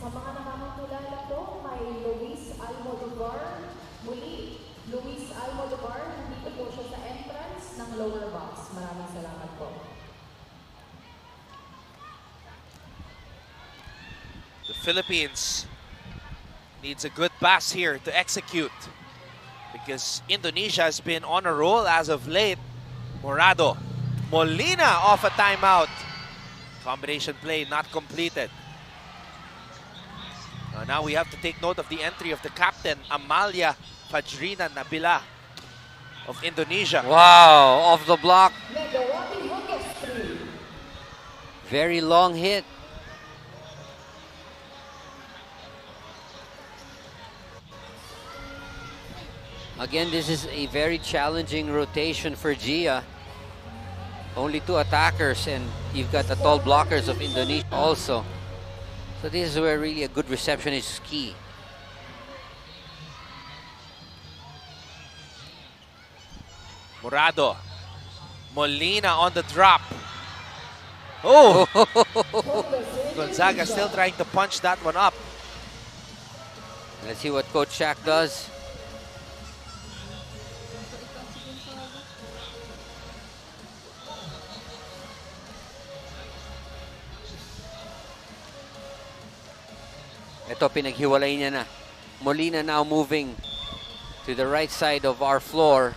Sa mga nakakakilala po, kay Luis Almodovar. Muli, Luis Almodovar, nandito po siya sa entrance ng lower box. Maraming salamat po. The Philippines needs a good pass here to execute because Indonesia has been on a roll as of late. Morado. Molina off a timeout. Combination play not completed. Now we have to take note of the entry of the captain, Amalia Fajrina Nabila of Indonesia. Wow, off the block. Very long hit. Again, this is a very challenging rotation for Gia. Only two attackers and you've got the tall blockers of Indonesia also. So this is where really a good reception is key. Morado. Molina on the drop. Oh! Gonzaga still trying to punch that one up. Let's see what Coach Shaq does. Ito, pinaghiwalay niya na. Molina now moving to the right side of our floor.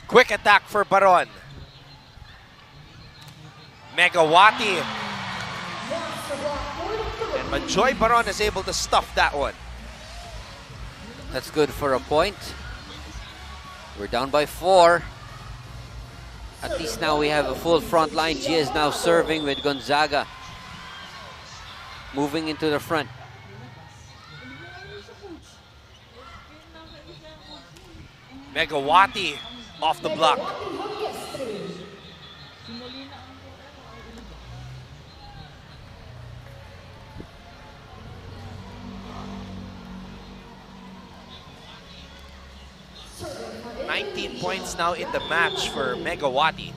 Quick attack for Baron. Megawati. And Majoy Baron is able to stuff that one. That's good for a point. We're down by 4. At least now we have a full front line. Gia is now serving with Gonzaga moving into the front. Megawati off the block. Points now in the match for Megawati.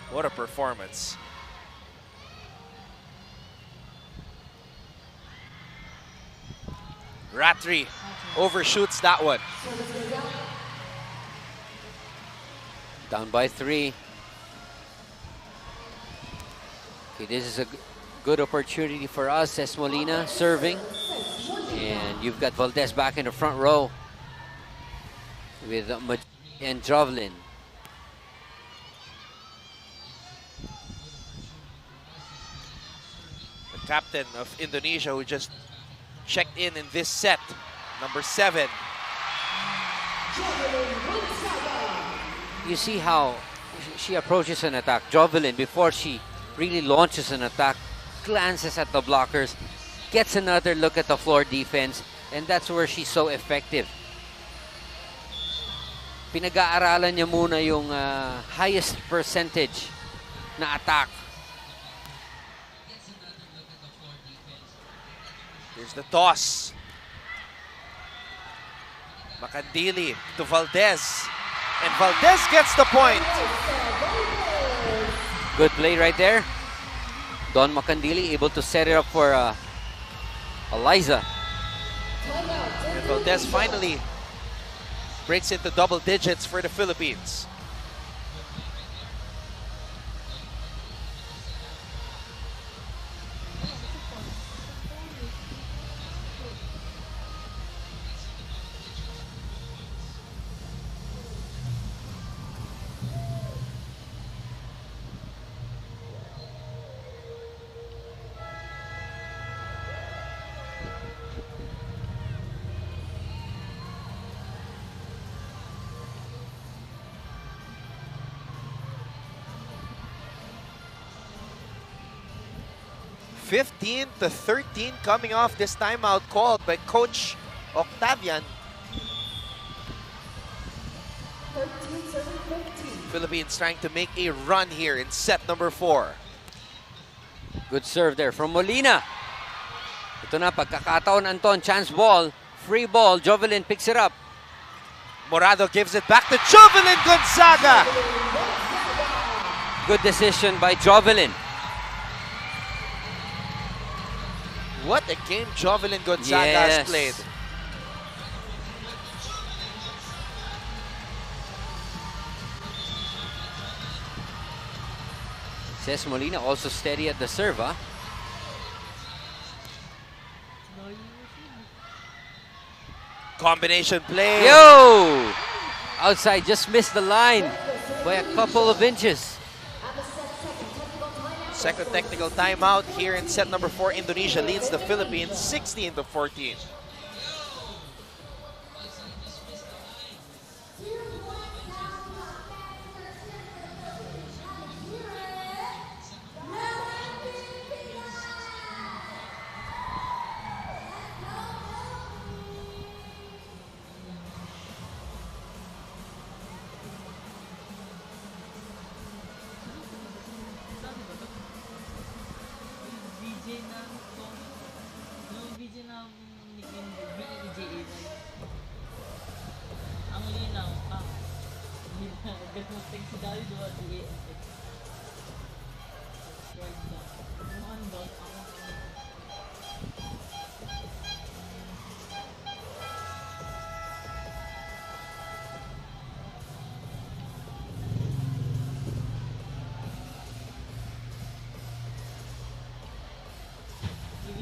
What a performance. Ratri overshoots that one. Down by 3. Okay, this is a good opportunity for us. Says Molina serving. And you've got Valdez back in the front row with and Jovelin. The captain of Indonesia who just checked in this set, number 7. You see how she approaches an attack. Jovelin, before she really launches an attack, glances at the blockers, gets another look at the floor defense, and that's where she's so effective. Pinag-aaralan niya muna yung highest percentage na attack. Here's the toss. Macandili to Valdez. And Valdez gets the point. Good play right there. Don Macandili able to set it up for Eliza. And Valdez finally breaks into double digits for the Philippines. (15-13) coming off this timeout called by Coach Octavian. Philippines trying to make a run here in set number 4. Good serve there from Molina. Ito na, pagkakataon, Anton. Chance ball. Free ball. Jovelin picks it up. Morado gives it back to Jovelin Gonzaga. Good decision by Jovelin. What a game Jovelin Gonzaga has played. Says Molina also steady at the serve, huh? Combination play. Yo! Outside, just missed the line by a couple of inches. Second technical timeout here in set number 4. Indonesia leads the Philippines 16-14.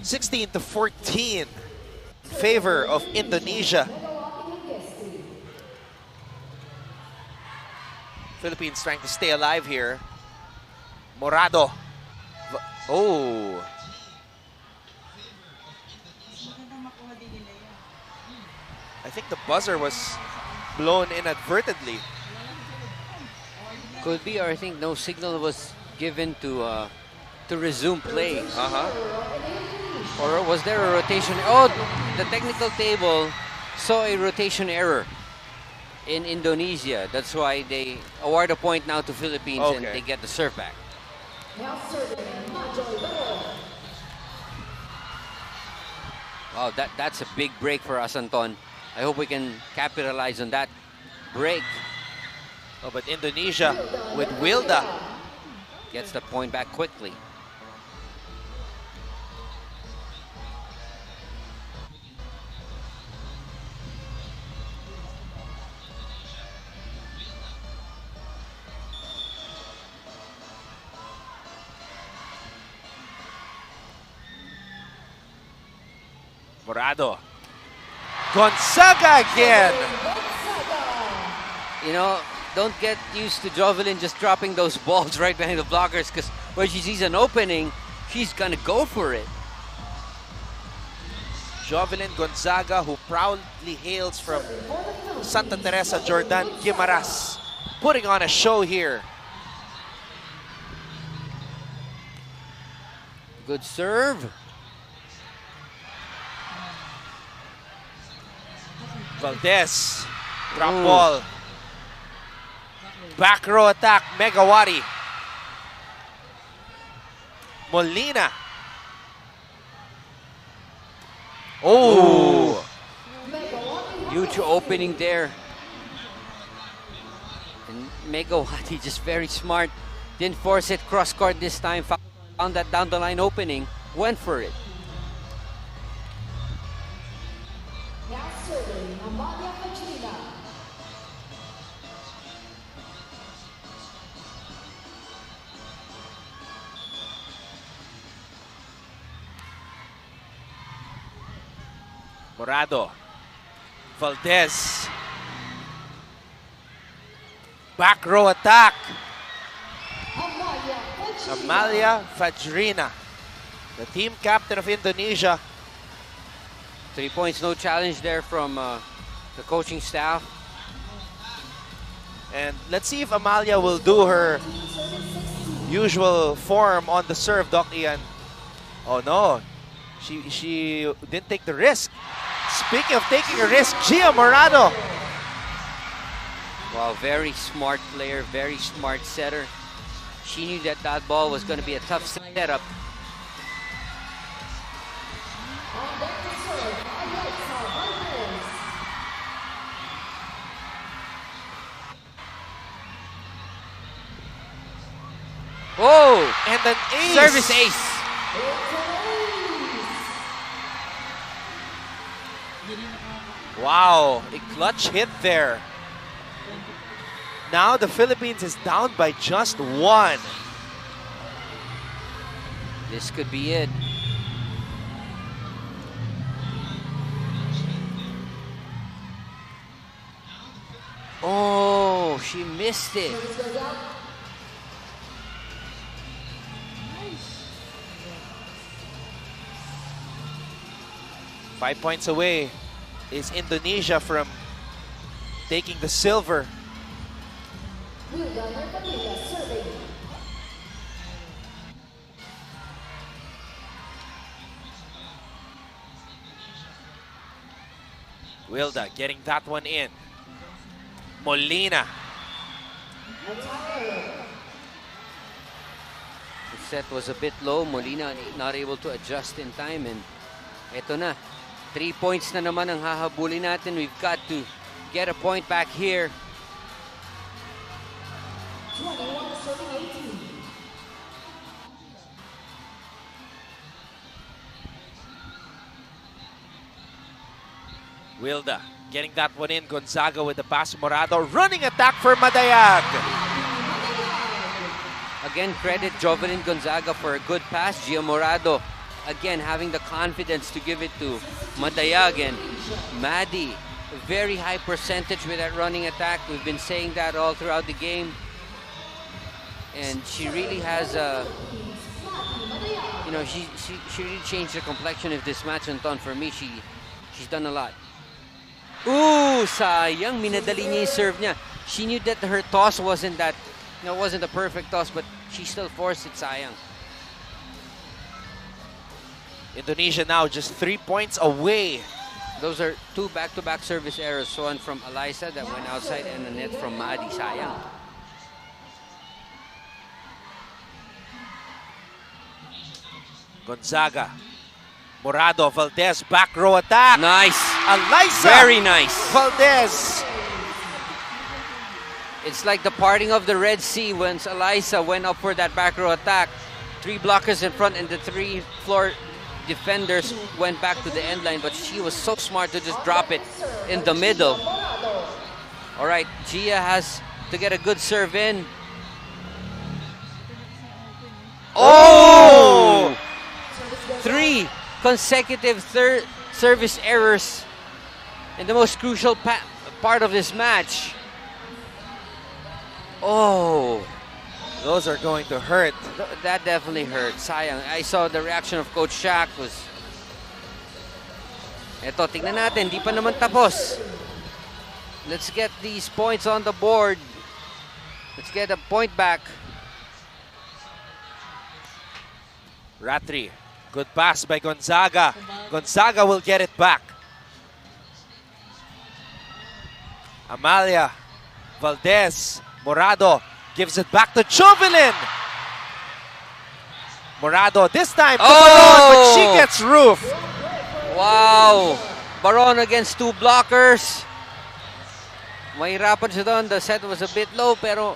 (16-14) in favor of Indonesia. Philippines trying to stay alive here. Morado. Oh. I think the buzzer was blown inadvertently. Could be, or I think no signal was given to resume play. Or was there a rotation? Oh, the technical table saw a rotation error in Indonesia. That's why they award a point now to Philippines, and they get the serve back. Wow, that's a big break for us, Anton. I hope we can capitalize on that break. Oh, but Indonesia with Wilda gets the point back quickly. Morado. Gonzaga again. You know, don't get used to Jovelyn just dropping those balls right behind the blockers, because when she sees an opening, she's gonna go for it. Jovelyn Gonzaga, who proudly hails from Santa Teresa, Jordan, Guimaras, putting on a show here. Good serve. Valdez, drop ball. Back row attack, Megawati. Molina. Oh! Huge opening there. And Megawati just very smart. Didn't force it cross court this time. Found that down the line opening. Went for it. Morado. Valdez. Back row attack. Amalia Fajrina, the team captain of Indonesia. 3 points, no challenge there from the coaching staff. And let's see if Amalia will do her usual form on the serve, Doc Ian. Oh no, she didn't take the risk. Speaking of taking a risk, Gia Morado. Wow, very smart player, very smart setter. She knew that that ball was going to be a tough setup. Oh, and an ace. Service ace. Wow, a clutch hit there. Now the Philippines is down by just one. This could be it. Oh, she missed it. Five points away is Indonesia from taking the silver. Wilda getting that one in. Molina. The set was a bit low. Molina not able to adjust in time, and eto na. 3 points na naman ang hahabulin natin. We've got to get a point back here. Wilda getting that one in. Gonzaga with the pass. Morado running attack for Madayag. Again, credit Jovelyn Gonzaga for a good pass. Gia Morado, again, having the confidence to give it to Madayag. And Maddie, a very high percentage with that running attack. We've been saying that all throughout the game. And she really has you know, she really changed the complexion of this match, Anton. For me, she's done a lot. Ooh, sayang. Minadali niya yung serve niya. She knew that her toss wasn't that, wasn't a perfect toss, but she still forced it, sayang. Indonesia now just 3 points away. Those are two back-to-back service errors. One from Eliza that went outside and a net from Madi, sayang. Gonzaga. Morado, Valdez, back row attack. Nice. Eliza. Very nice. Valdez. It's like the parting of the Red Sea when Eliza went up for that back row attack. 3 blockers in front and the 3 floor defenders went back to the end line, but she was so smart to just drop it in the middle. All right, Gia has to get a good serve in. Oh! 3 consecutive service errors in the most crucial part of this match. Oh, those are going to hurt. That definitely hurt. Sayang. I saw the reaction of Coach Shaq was, eto, tingnan natin, di pa naman tapos. Let's get these points on the board. Let's get a point back. Ratri, good pass by Gonzaga. Gonzaga will get it back. Amalia, Valdez, Morado gives it back to Jovelyn. Morado this time to Baron, but she gets roof. Wow. Baron against 2 blockers. Mahirapan siya doon. The set was a bit low, pero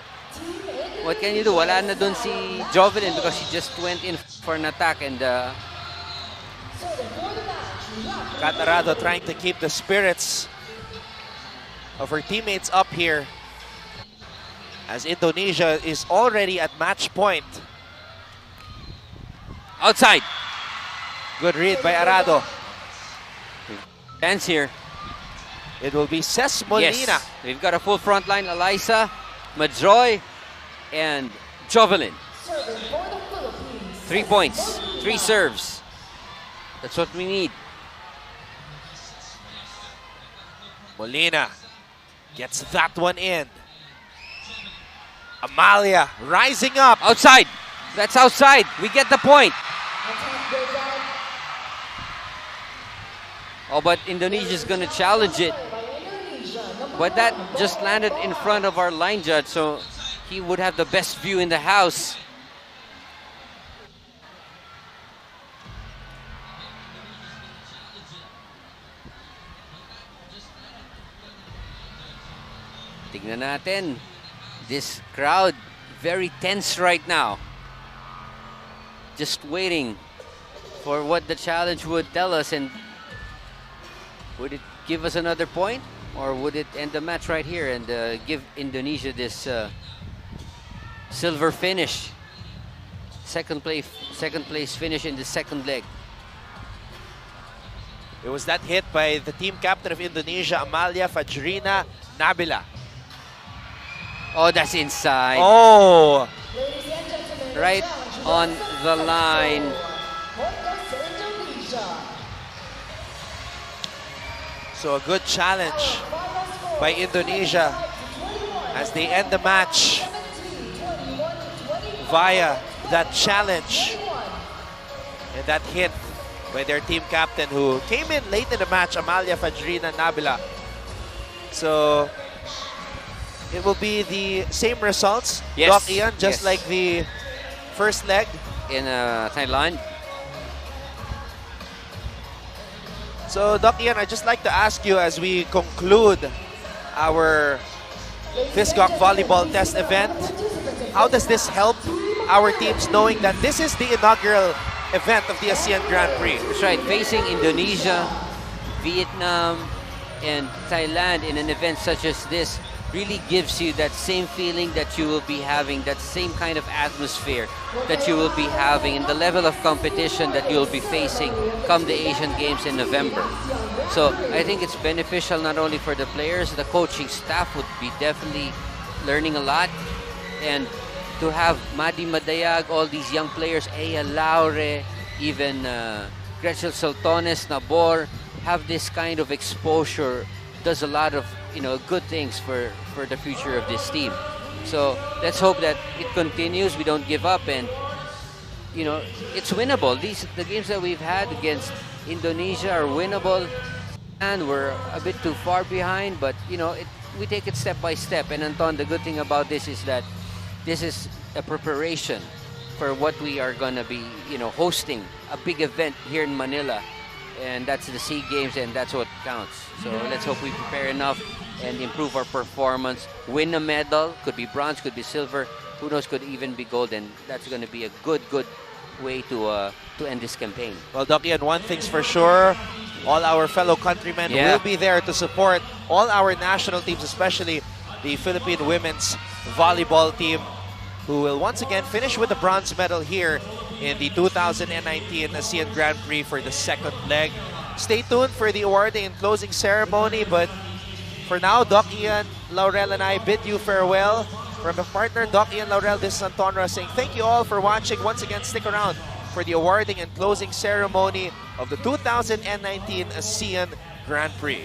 what can you do? Wala na doon si Jovelyn because she just went in for an attack and Catarado trying to keep the spirits of her teammates up here as Indonesia is already at match point. Outside. Good read by Arado. Dance here. It will be Ces Molina. Yes. We've got a full front line. Eliza, Madroy, and Jovelyn. 3 points, 3 serves. That's what we need. Molina gets that one in. Amalia rising up. Outside. That's outside. We get the point. Oh, but Indonesia's going to challenge it. But that just landed in front of our line judge, so he would have the best view in the house. Tignan natin. This crowd, very tense right now. Just waiting for what the challenge would tell us, and would it give us another point, or would it end the match right here and give Indonesia this silver finish, second place finish in the second leg? It was that hit by the team captain of Indonesia, Amalia Fajrina Nabila. Oh, that's inside. Oh! Right on the line. So a good challenge by Indonesia as they end the match via that challenge and that hit by their team captain who came in late in the match, Amalia Fajrina Nabila. So it will be the same results, Yes. Doc Ian, just Yes. like the first leg. In Thailand. So, Doc Ian, I'd just like to ask you as we conclude our Viscock Volleyball Test event, how does this help our teams knowing that this is the inaugural event of the ASEAN Grand Prix? That's right, facing Indonesia, Vietnam, and Thailand in an event such as this really gives you that same feeling that you will be having, that same kind of atmosphere that you will be having, and the level of competition that you'll be facing come the Asian Games in November. So I think it's beneficial not only for the players, the coaching staff would be definitely learning a lot, and to have Madi Madayag, all these young players, Aya Laure, even Gretchen Soltones, Nabor, have this kind of exposure does a lot of good things for the future of this team. So let's hope that it continues. We don't give up, and it's winnable. The games that we've had against Indonesia are winnable, and we're a bit too far behind. But we take it step by step. And Anton, the good thing about this is that this is a preparation for what we are gonna be, hosting a big event here in Manila, and that's the SEA Games, and that's what counts. So let's hope we prepare enough and improve our performance, win a medal. Could be bronze, could be silver, who knows, could even be gold, and that's going to be a good way to end this campaign. Well, Doc Ian, one thing's for sure, all our fellow countrymen will be there to support all our national teams, especially the Philippine women's volleyball team, who will once again finish with a bronze medal here in the 2019 ASEAN Grand Prix for the second leg. Stay tuned for the awarding and closing ceremony, but for now, Doc Ian, Laurel, and I bid you farewell. From a partner, Doc Ian Laurel, this is Antonra saying thank you all for watching. Once again, stick around for the awarding and closing ceremony of the 2019 ASEAN Grand Prix.